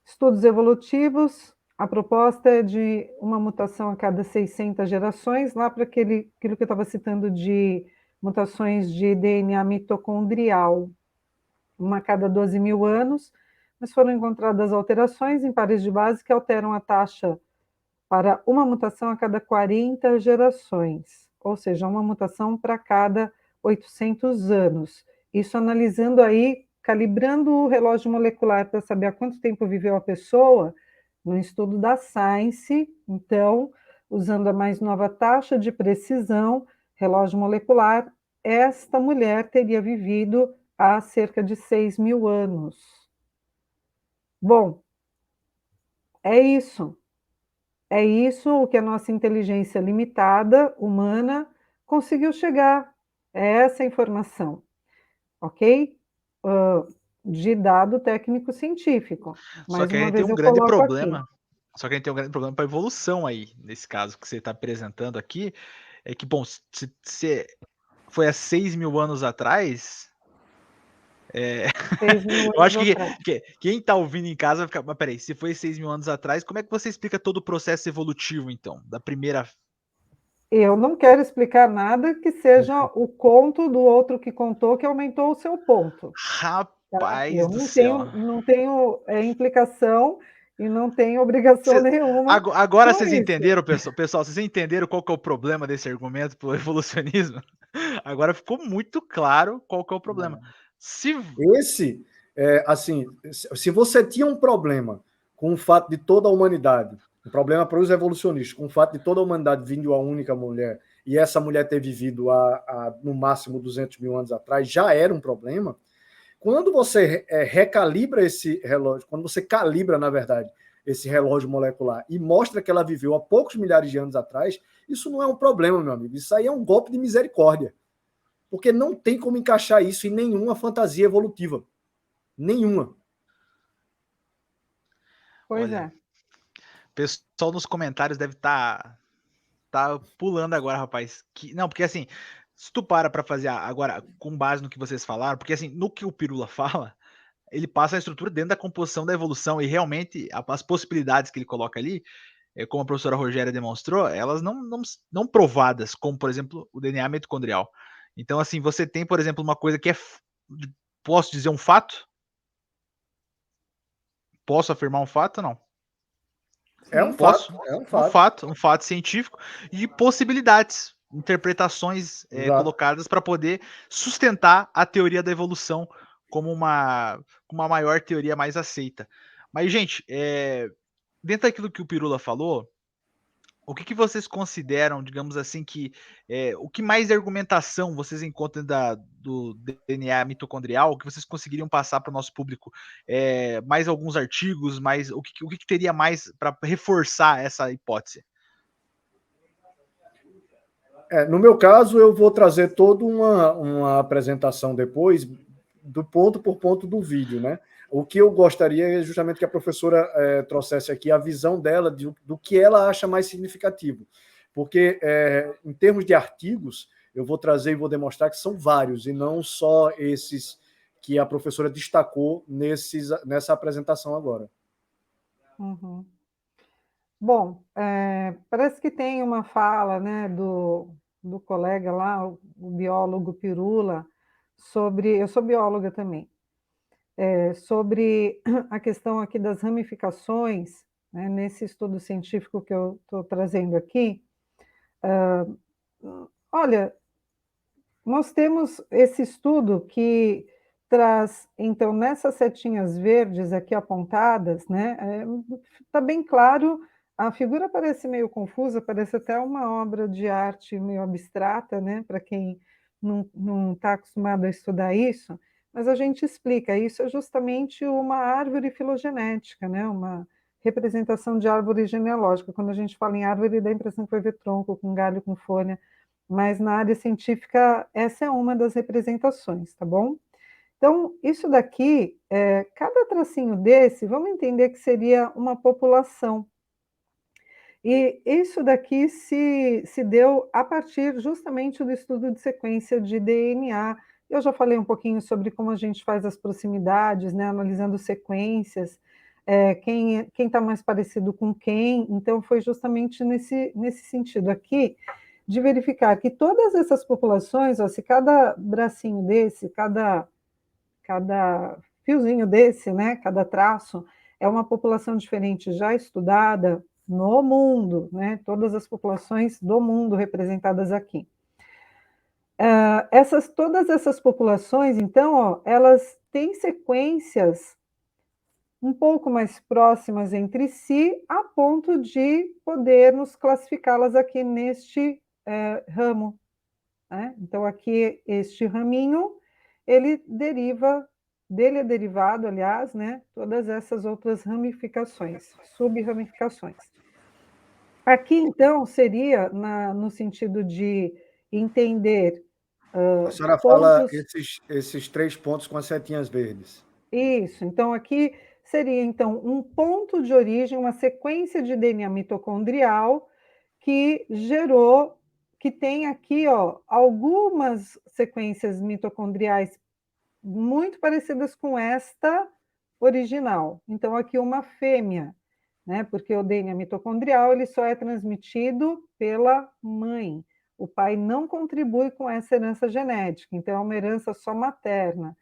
Estudos evolutivos, a proposta é de uma mutação a cada 600 gerações, lá para aquilo que eu estava citando de mutações de DNA mitocondrial, uma a cada 12 mil anos, mas foram encontradas alterações em pares de base que alteram a taxa para uma mutação a cada 40 gerações, ou seja, uma mutação para cada 800 anos. Isso analisando aí, calibrando o relógio molecular para saber há quanto tempo viveu a pessoa, no estudo da Science, então, usando a mais nova taxa de precisão, relógio molecular, esta mulher teria vivido há cerca de 6 mil anos. Bom, é isso. É isso o que a nossa inteligência limitada, humana, conseguiu chegar. É essa informação, ok? De dado técnico-científico. Só Mais que a uma gente tem vez um eu grande coloco aqui. problema. Só que a gente tem um grande problema para a evolução aí, nesse caso que você está apresentando aqui. É que, bom, se foi há 6 mil anos atrás. 6 mil Eu anos acho que, atrás. quem está ouvindo em casa vai ficar. Mas peraí, se foi 6 mil anos atrás, como é que você explica todo o processo evolutivo, então? Da primeira. Eu não quero explicar nada que seja o conto do outro que contou que aumentou o seu ponto. Tá? Rapaz Eu do céu. não tenho implicação e não tenho obrigação nenhuma Agora com vocês isso. entenderam, pessoal? Vocês entenderam qual que é o problema desse argumento pro evolucionismo? Agora ficou muito claro qual que é o problema. Se Esse, assim, se você tinha um problema com o fato de toda a humanidade, um problema para os evolucionistas, com o fato de toda a humanidade vir de uma única mulher, e essa mulher ter vivido no máximo 200 mil anos atrás, já era um problema. Quando você recalibra esse relógio, quando você calibra, na verdade, esse relógio molecular e mostra que ela viveu há poucos milhares de anos atrás, isso não é um problema, meu amigo. Isso aí é um golpe de misericórdia. Porque não tem como encaixar isso em nenhuma fantasia evolutiva. Nenhuma. Pois olha, é. o pessoal nos comentários deve tá pulando agora, rapaz. Não, porque assim, se tu para fazer agora com base no que vocês falaram, porque assim, no que o Pirula fala, ele passa a estrutura dentro da composição da evolução e realmente as possibilidades que ele coloca ali, como a professora Rogéria demonstrou, elas não provadas, como por exemplo o DNA mitocondrial. Então assim, você tem, por exemplo, uma coisa que posso dizer um fato? Posso afirmar um fato ou não? É um Posso. fato, é um fato. Um fato científico e possibilidades, interpretações Exato. colocadas para poder sustentar a teoria da evolução como uma maior teoria mais aceita. Mas, gente, dentro daquilo que o Pirula falou, o que vocês consideram, digamos assim, que o que mais de argumentação vocês encontram do DNA mitocondrial que vocês conseguiriam passar para o nosso público? Mais alguns artigos, mais o que teria mais para reforçar essa hipótese? No meu caso, eu vou trazer toda uma apresentação depois, do ponto por ponto do vídeo, né? O que eu gostaria é justamente que a professora trouxesse aqui a visão dela do que ela acha mais significativo. Porque, em termos de artigos, eu vou trazer e vou demonstrar que são vários, e não só esses que a professora destacou nessa apresentação agora. Uhum. Bom, parece que tem uma fala, né, do colega lá, o biólogo Pirula, sobre... Eu sou bióloga também. Sobre a questão aqui das ramificações, né, nesse estudo científico que eu estou trazendo aqui. Olha, nós temos esse estudo que traz, então, nessas setinhas verdes aqui apontadas, né, está bem claro, a figura parece meio confusa, parece até uma obra de arte meio abstrata, né, para quem não está acostumado a estudar isso, mas a gente explica, isso é justamente uma árvore filogenética, né, uma representação de árvore genealógica. Quando a gente fala em árvore, dá a impressão que vai ver tronco, com galho, com folha, mas na área científica essa é uma das representações, tá bom? Então, isso daqui, cada tracinho desse, vamos entender que seria uma população. E isso daqui se deu a partir justamente do estudo de sequência de DNA. Eu já falei um pouquinho sobre como a gente faz as proximidades, né, analisando sequências, quem está mais parecido com quem, então foi justamente nesse sentido aqui, de verificar que todas essas populações, ó, se cada bracinho desse, cada fiozinho desse, né, cada traço, é uma população diferente já estudada no mundo, né, todas as populações do mundo representadas aqui. Todas essas populações, então, ó, elas têm sequências um pouco mais próximas entre si, a ponto de podermos classificá-las aqui neste ramo, né? Então, aqui, este raminho, dele é derivado, aliás, né, todas essas outras ramificações, subramificações. Aqui, então, seria no sentido de entender A senhora fala pontos... esses 3 pontos com as setinhas verdes. Isso, então aqui seria então um ponto de origem, uma sequência de DNA mitocondrial que gerou, que tem aqui, ó, algumas sequências mitocondriais muito parecidas com esta original. Então aqui uma fêmea, né? Porque o DNA mitocondrial ele só é transmitido pela mãe. O pai não contribui com essa herança genética, então é uma herança só materna.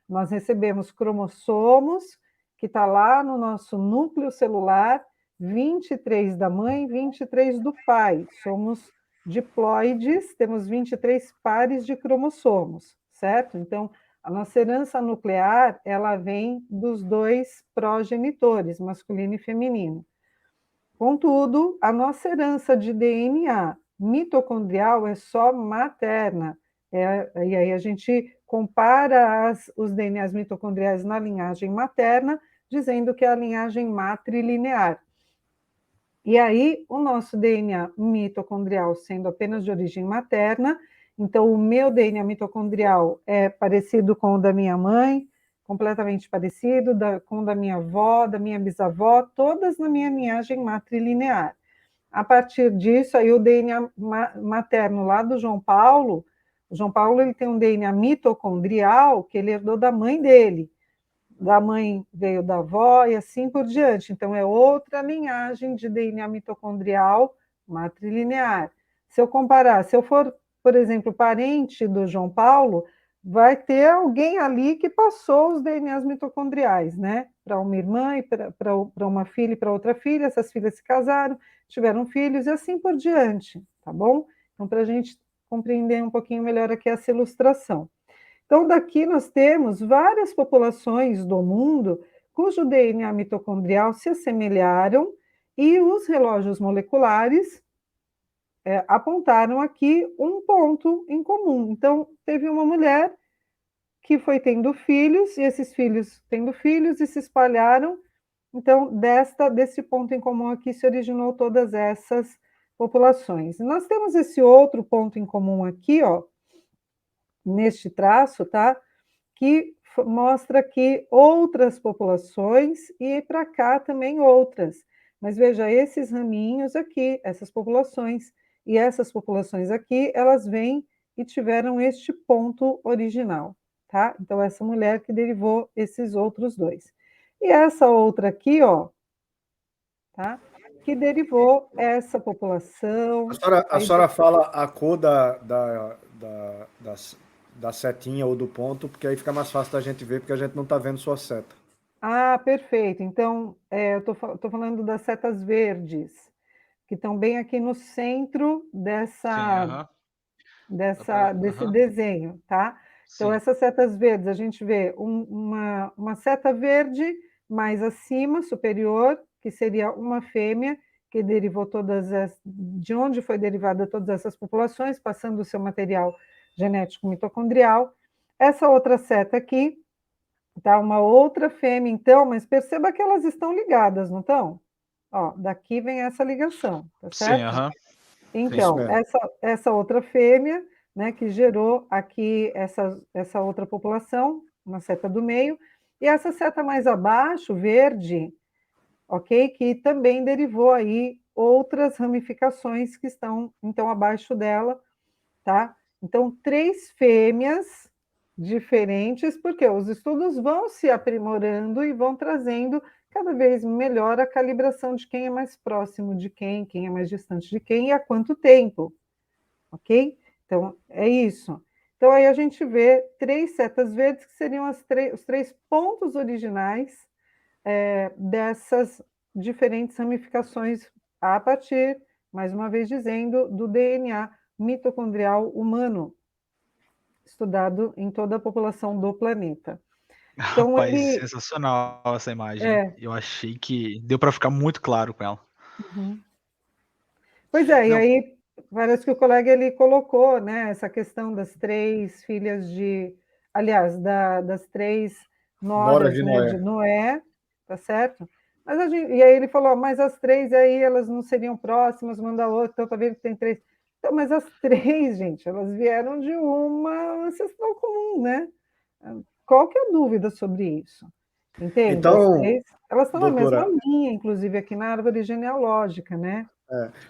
Nós recebemos cromossomos, que está lá no nosso núcleo celular, 23 da mãe, 23 do pai. Somos diploides, temos 23 pares de cromossomos, certo? Então, a nossa herança nuclear, ela vem dos dois progenitores, masculino e feminino. Contudo, a nossa herança de DNA mitocondrial é só materna. E aí a gente compara os DNAs mitocondriais na linhagem materna, dizendo que é a linhagem matrilinear. E aí, o nosso DNA mitocondrial sendo apenas de origem materna, então o meu DNA mitocondrial é parecido com o da minha mãe, completamente parecido, com o da minha avó, da minha bisavó, todas na minha linhagem matrilinear. A partir disso, aí o DNA materno lá do João Paulo, o João Paulo ele tem um DNA mitocondrial que ele herdou da mãe dele. Da mãe veio da avó e assim por diante. Então, é outra linhagem de DNA mitocondrial matrilinear. Se eu comparar, se eu for, por exemplo, parente do João Paulo, vai ter alguém ali que passou os DNAs mitocondriais, né? Para uma irmã, e para uma filha e para outra filha, essas filhas se casaram, tiveram filhos e assim por diante, tá bom? Então, para a gente compreender um pouquinho melhor aqui essa ilustração. Então, daqui nós temos várias populações do mundo cujo DNA mitocondrial se assemelharam e os relógios moleculares apontaram aqui um ponto em comum. Então, teve uma mulher que foi tendo filhos, e esses filhos tendo filhos e se espalharam. Então, desse ponto em comum aqui se originou todas essas populações. E nós temos esse outro ponto em comum aqui, ó, neste traço, tá? Que mostra aqui outras populações e para cá também outras. Mas veja, esses raminhos aqui, essas populações, e essas populações aqui, elas vêm e tiveram este ponto original, tá? Então, essa mulher que derivou esses outros dois. E essa outra aqui, ó, tá? Que derivou essa população. A senhora fala a cor da setinha ou do ponto, porque aí fica mais fácil da gente ver, porque a gente não está vendo sua seta. Ah, perfeito. Então, eu estou falando das setas verdes, que estão bem aqui no centro Sim, desse desenho, tá? Então, sim. essas setas verdes, a gente vê uma seta verde mais acima, superior, que seria uma fêmea, que derivou de onde foi derivada todas essas populações, passando o seu material genético mitocondrial. Essa outra seta aqui, tá? Uma outra fêmea, então, mas perceba que elas estão ligadas, não estão? Ó, daqui vem essa ligação, tá Sim, certo? Isso Então, mesmo. essa outra fêmea, né, que gerou aqui essa outra população, uma seta do meio, e essa seta mais abaixo, verde, ok? Que também derivou aí outras ramificações que estão, então, abaixo dela, tá? Então, 3 fêmeas diferentes, porque os estudos vão se aprimorando e vão trazendo cada vez melhor a calibração de quem é mais próximo de quem é mais distante de quem e há quanto tempo, ok? Então, é isso. Então, aí a gente vê 3 setas verdes, que seriam os 3 pontos originais dessas diferentes ramificações a partir, mais uma vez dizendo, do DNA mitocondrial humano, estudado em toda a população do planeta. Então, Rapaz, sensacional essa imagem. Eu achei que deu para ficar muito claro com ela. Uhum. Pois é, e Não, aí parece que o colega ele colocou, né, essa questão das 3 filhas aliás, das 3 Noras noras, de né, de Noé. Noé, tá certo? Mas e aí ele falou, mas as 3 aí, elas não seriam próximas uma da outra, então tá vendo que tem 3. Então, mas as 3, gente, elas vieram de uma ancestral comum, né? Qual que é a dúvida sobre isso? Entende? As Então, 3, elas estão na mesma doutora, linha, inclusive aqui na árvore genealógica, né?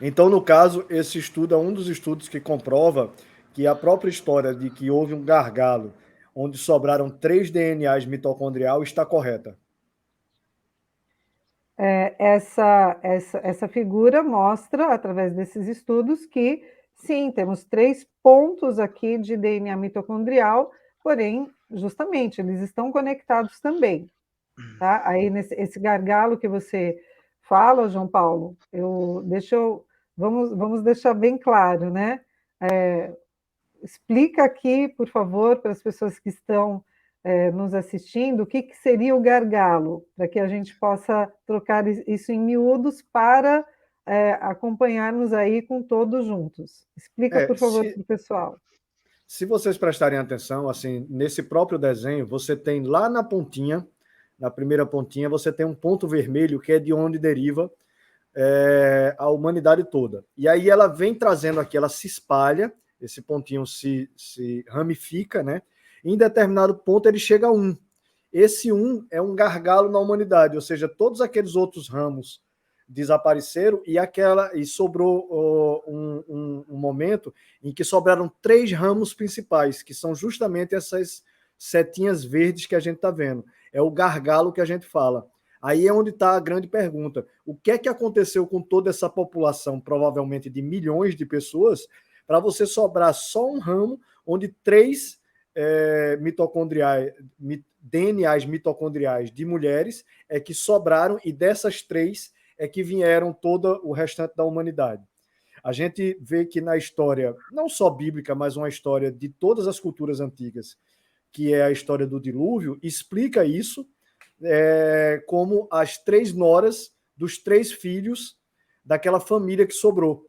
então, no caso, esse estudo é um dos estudos que comprova que a própria história de que houve um gargalo onde sobraram 3 DNAs mitocondrial está correta. Essa figura mostra, através desses estudos, que sim, temos 3 pontos aqui de DNA mitocondrial, porém, justamente, eles estão conectados também. Tá? Aí, esse gargalo que você fala, João Paulo, vamos deixar bem claro, né? Explica aqui, por favor, para as pessoas que estão nos assistindo, o que seria o gargalo, para que a gente possa trocar isso em miúdos para acompanharmos aí com todos juntos. Explica, por favor, Se, para o pessoal. se vocês prestarem atenção, assim, nesse próprio desenho, você tem lá na pontinha, na primeira pontinha, você tem um ponto vermelho que é de onde deriva a humanidade toda. E aí ela vem trazendo aqui, ela se espalha, esse pontinho se ramifica, né? Em determinado ponto ele chega a 1. Esse 1 é um gargalo na humanidade, ou seja, todos aqueles outros ramos desapareceram e sobrou um momento em que sobraram 3 ramos principais, que são justamente essas setinhas verdes que a gente está vendo. É o gargalo que a gente fala. Aí é onde está a grande pergunta. O que é que aconteceu com toda essa população, provavelmente de milhões de pessoas, para você sobrar só um ramo onde 3 DNAs mitocondriais de mulheres é que sobraram e dessas 3 é que vieram todo o restante da humanidade. A gente vê que na história, não só bíblica, mas uma história de todas as culturas antigas, que é a história do dilúvio, explica isso como as 3 noras dos 3 filhos daquela família que sobrou.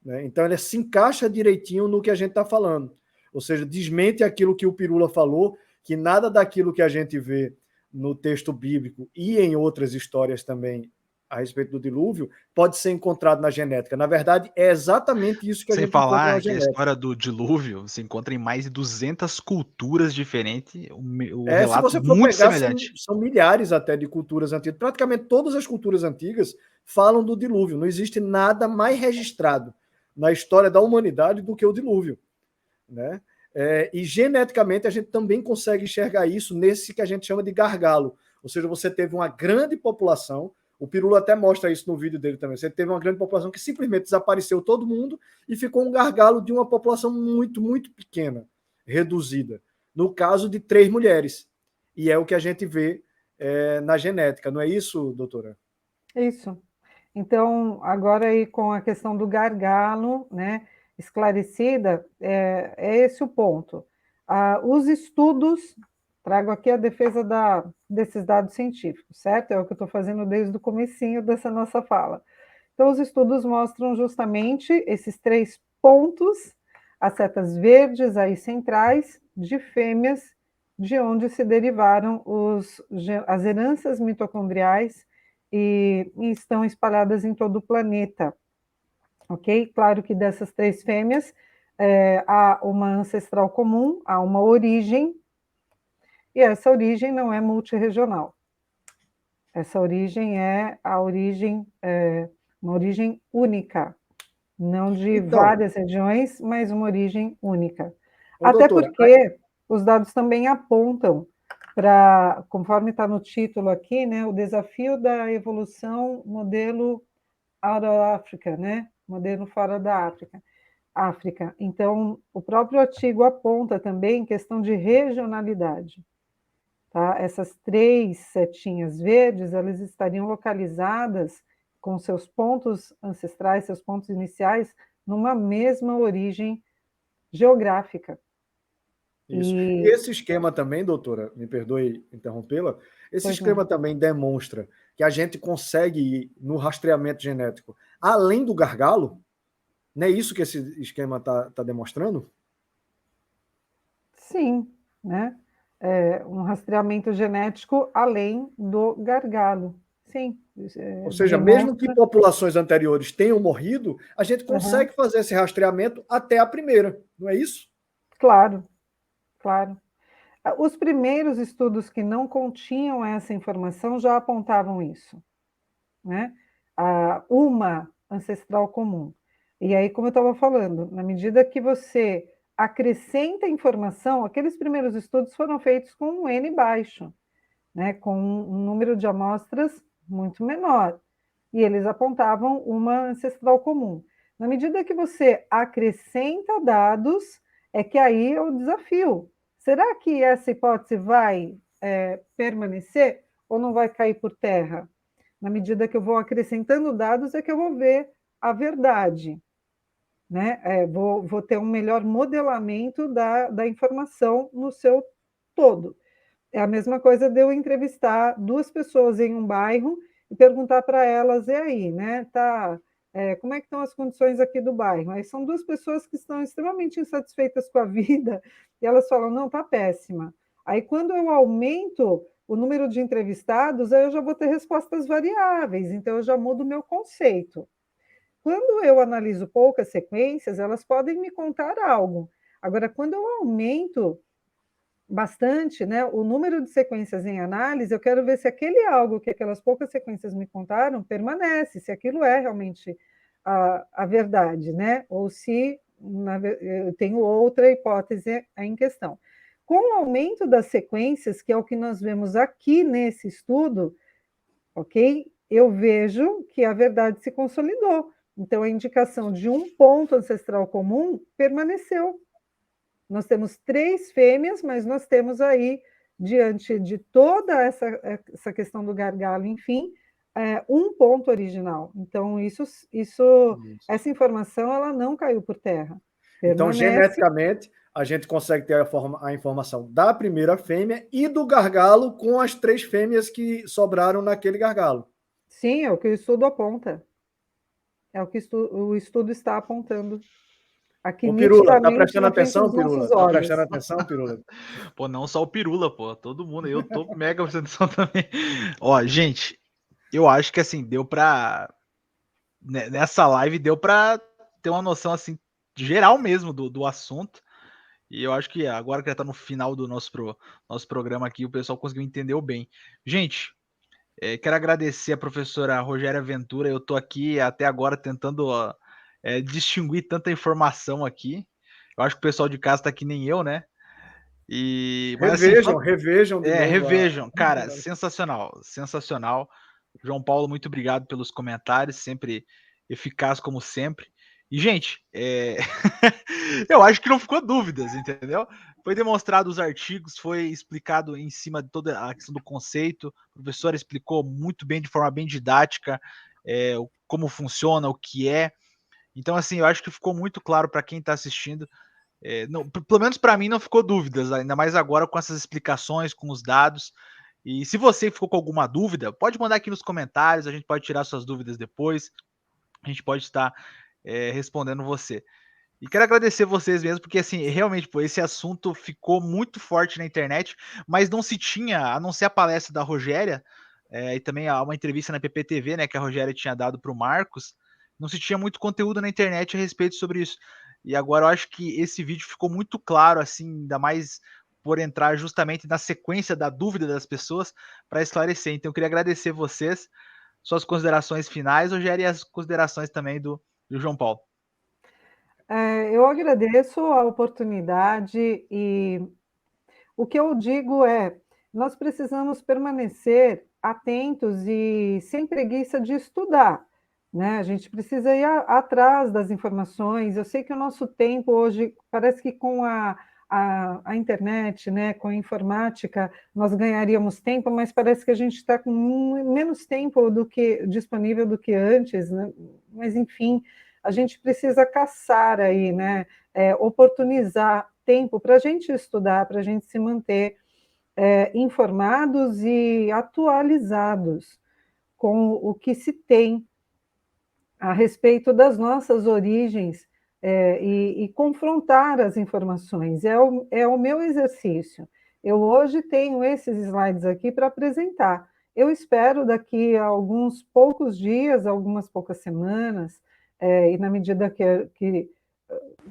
Né? Então, ela se encaixa direitinho no que a gente está falando. Ou seja, desmente aquilo que o Pirula falou, que nada daquilo que a gente vê no texto bíblico e em outras histórias também a respeito do dilúvio pode ser encontrado na genética. Na verdade, é exatamente isso que a Sem gente encontra na falar que a genética. história do dilúvio se encontra em mais de 200 culturas diferentes, o Se relato você for muito pegar, semelhante. são milhares até de culturas antigas. Praticamente todas as culturas antigas falam do dilúvio. Não existe nada mais registrado na história da humanidade do que o dilúvio, né? E geneticamente a gente também consegue enxergar isso nesse que a gente chama de gargalo. Ou seja, você teve uma grande população, o Pirula até mostra isso no vídeo dele também, você teve uma grande população que simplesmente desapareceu todo mundo e ficou um gargalo de uma população muito, muito pequena, reduzida. No caso de 3 mulheres. E é o que a gente vê na genética, não é isso, doutora? Isso. Então, agora aí com a questão do gargalo, né, esclarecida, é esse o ponto. Os estudos, trago aqui a defesa desses dados científicos, certo? É o que eu estou fazendo desde o comecinho dessa nossa fala. Então, os estudos mostram justamente esses 3 pontos, as setas verdes aí centrais, de fêmeas, de onde se derivaram as heranças mitocondriais e estão espalhadas em todo o planeta, ok? Claro que dessas 3 fêmeas, há uma ancestral comum, há uma origem, e essa origem não é multirregional. Essa origem é uma origem única, não de várias regiões, mas uma origem única. Até doutora, porque os dados também apontam para, conforme está no título aqui, né, o desafio da evolução modelo out of Africa, né, modelo fora da África. Então, o próprio artigo aponta também questão de regionalidade. Tá? Essas 3 setinhas verdes, elas estariam localizadas com seus pontos ancestrais, seus pontos iniciais, numa mesma origem geográfica. Isso. E esse esquema também, doutora, me perdoe interrompê-la, esse esquema também demonstra que a gente consegue ir no rastreamento genético além do gargalo? Não é isso que esse esquema está demonstrando? Sim, né? Um rastreamento genético além do gargalo. Sim. Ou seja, mesmo que populações anteriores tenham morrido, a gente consegue fazer esse rastreamento até a primeira, não é isso? Claro, claro. Os primeiros estudos que não continham essa informação já apontavam isso, né? Uma ancestral comum. E aí, como eu estava falando, na medida que você acrescenta informação, aqueles primeiros estudos foram feitos com um N baixo, né? Com um número de amostras muito menor. E eles apontavam uma ancestral comum. Na medida que você acrescenta dados, é que aí é o desafio. Será que essa hipótese vai permanecer ou não vai cair por terra? Na medida que eu vou acrescentando dados, é que eu vou ver a verdade. Né? Vou ter um melhor modelamento da informação no seu todo. É a mesma coisa de eu entrevistar 2 pessoas em um bairro e perguntar para elas, e aí, né? Como é que estão as condições aqui do bairro? Aí são 2 pessoas que estão extremamente insatisfeitas com a vida e elas falam, não, está péssima. Aí quando eu aumento o número de entrevistados, aí eu já vou ter respostas variáveis, então eu já mudo o meu conceito. Quando eu analiso poucas sequências, elas podem me contar algo. Agora, quando eu aumento bastante, né, o número de sequências em análise, eu quero ver se aquele algo que aquelas poucas sequências me contaram permanece, se aquilo é realmente a verdade, né, ou se eu tenho outra hipótese em questão. Com o aumento das sequências, que é o que nós vemos aqui nesse estudo, ok? Eu vejo que a verdade se consolidou. Então, a indicação de um ponto ancestral comum permaneceu. Nós temos 3 fêmeas, mas nós temos aí, diante de toda essa questão do gargalo, enfim, um ponto original. Então, essa informação ela não caiu por terra. Então, geneticamente, a gente consegue ter a informação da primeira fêmea e do gargalo com as 3 fêmeas que sobraram naquele gargalo. Sim, é o que o estudo aponta. É o que o estudo está apontando. Aqui, Ô, Pirula, tá nitidamente, prestando na frente atenção, dos nossos Pirula? Tá olhos. prestando atenção, Pirula? Pô, não só o Pirula, pô, todo mundo. Eu tô mega prestando atenção também. Ó, gente, eu acho que assim, deu para nessa live deu para ter uma noção assim geral mesmo do assunto. E eu acho que agora que já tá no final do nosso programa aqui, o pessoal conseguiu entender bem. Gente, quero agradecer a professora Rogéria Ventura. Eu tô aqui até agora tentando distinguir tanta informação aqui. Eu acho que o pessoal de casa tá que nem eu, né? Mas assim, Revejam de novo. revejam, cara, sensacional, sensacional. João Paulo, muito obrigado pelos comentários, sempre eficaz como sempre. E, gente, eu acho que não ficou dúvidas, entendeu? Foi demonstrado os artigos, foi explicado em cima de toda a questão do conceito. O professor explicou muito bem, de forma bem didática, como funciona, o que é. Então, assim, eu acho que ficou muito claro para quem está assistindo. Não, pelo menos para mim não ficou dúvidas, ainda mais agora com essas explicações, com os dados. E se você ficou com alguma dúvida, pode mandar aqui nos comentários, a gente pode tirar suas dúvidas depois, a gente pode estar respondendo você. E quero agradecer vocês mesmo, porque assim, realmente, pô, esse assunto ficou muito forte na internet, mas não se tinha, a não ser a palestra da Rogéria, e também uma entrevista na PPTV, né, que a Rogéria tinha dado para o Marcos, não se tinha muito conteúdo na internet a respeito sobre isso. E agora eu acho que esse vídeo ficou muito claro, assim, ainda mais por entrar justamente na sequência da dúvida das pessoas para esclarecer. Então eu queria agradecer vocês, suas considerações finais, Rogério, e as considerações também do João Paulo. Eu agradeço a oportunidade e o que eu digo é: nós precisamos permanecer atentos e sem preguiça de estudar, né? A gente precisa ir atrás das informações. Eu sei que o nosso tempo hoje, parece que com a internet, né, com a informática, nós ganharíamos tempo, mas parece que a gente está com menos tempo disponível do que antes, né? Mas, enfim, a gente precisa caçar aí, né? Oportunizar tempo para a gente estudar, para a gente se manter informados e atualizados com o que se tem a respeito das nossas origens e confrontar as informações. É o meu exercício. Eu hoje tenho esses slides aqui para apresentar. Eu espero daqui a alguns poucos dias, algumas poucas semanas, e na medida que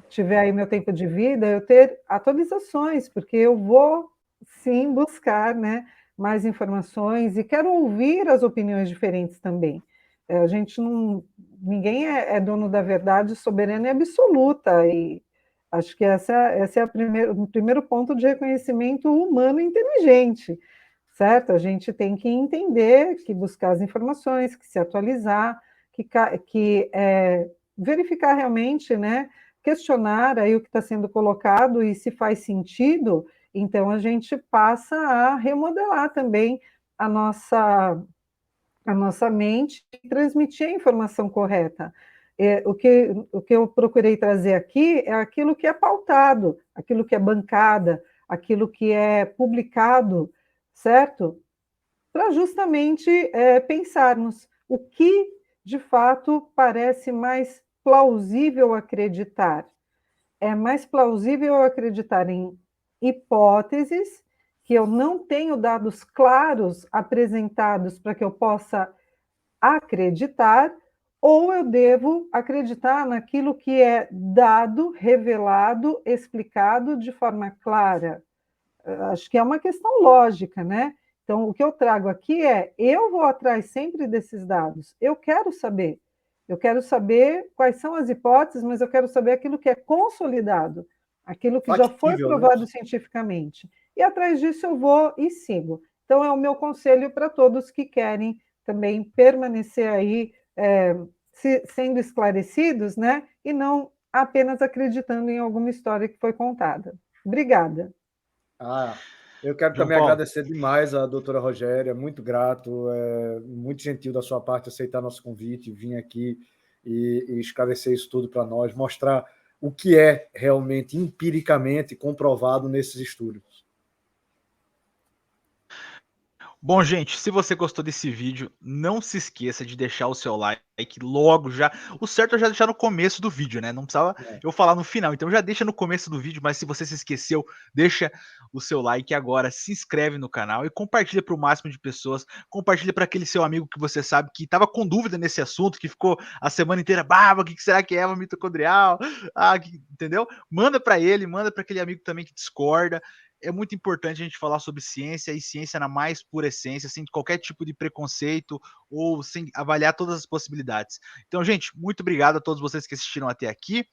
tiver aí meu tempo de vida, eu ter atualizações, porque eu vou sim buscar, né, mais informações e quero ouvir as opiniões diferentes também. A gente não, ninguém é dono da verdade soberana e absoluta, e acho que essa é o primeiro ponto de reconhecimento humano inteligente, certo? A gente tem que entender, que buscar as informações, que se atualizar, que verificar realmente, né, questionar aí o que está sendo colocado e se faz sentido, então a gente passa a remodelar também a nossa mente e transmitir a informação correta. O que eu procurei trazer aqui é aquilo que é pautado, aquilo que é bancada, aquilo que é publicado, certo? Para justamente pensarmos o que de fato parece mais plausível acreditar. É mais plausível acreditar em hipóteses que eu não tenho dados claros apresentados para que eu possa acreditar, ou eu devo acreditar naquilo que é dado, revelado, explicado de forma clara. Acho que é uma questão lógica, né? Então, o que eu trago aqui eu vou atrás sempre desses dados, eu quero saber quais são as hipóteses, mas eu quero saber aquilo que é consolidado, aquilo que já foi provado, né, cientificamente. E atrás disso eu vou e sigo. Então, é o meu conselho para todos que querem também permanecer aí sendo esclarecidos, né? E não apenas acreditando em alguma história que foi contada. Obrigada. Eu quero João também Paulo, agradecer demais a doutora Rogéria, muito grato, muito gentil da sua parte aceitar nosso convite, vir aqui e esclarecer isso tudo para nós, mostrar o que é realmente empiricamente comprovado nesses estudos. Bom, gente, se você gostou desse vídeo, não se esqueça de deixar o seu like, like logo já. O certo é já deixar no começo do vídeo, né? Não precisava eu falar no final. Então já deixa no começo do vídeo, mas se você se esqueceu, deixa o seu like agora, se inscreve no canal e compartilha para o máximo de pessoas. Compartilha para aquele seu amigo que você sabe que estava com dúvida nesse assunto, que ficou a semana inteira, o que será que é Eva mitocondrial? Entendeu? Manda para ele, manda para aquele amigo também que discorda. É muito importante a gente falar sobre ciência e ciência na mais pura essência, sem qualquer tipo de preconceito ou sem avaliar todas as possibilidades. Então, gente, muito obrigado a todos vocês que assistiram até aqui.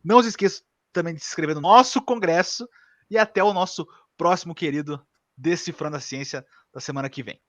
Não se esqueça também de se inscrever no nosso congresso e até o nosso próximo querido Decifrando a Ciência da semana que vem.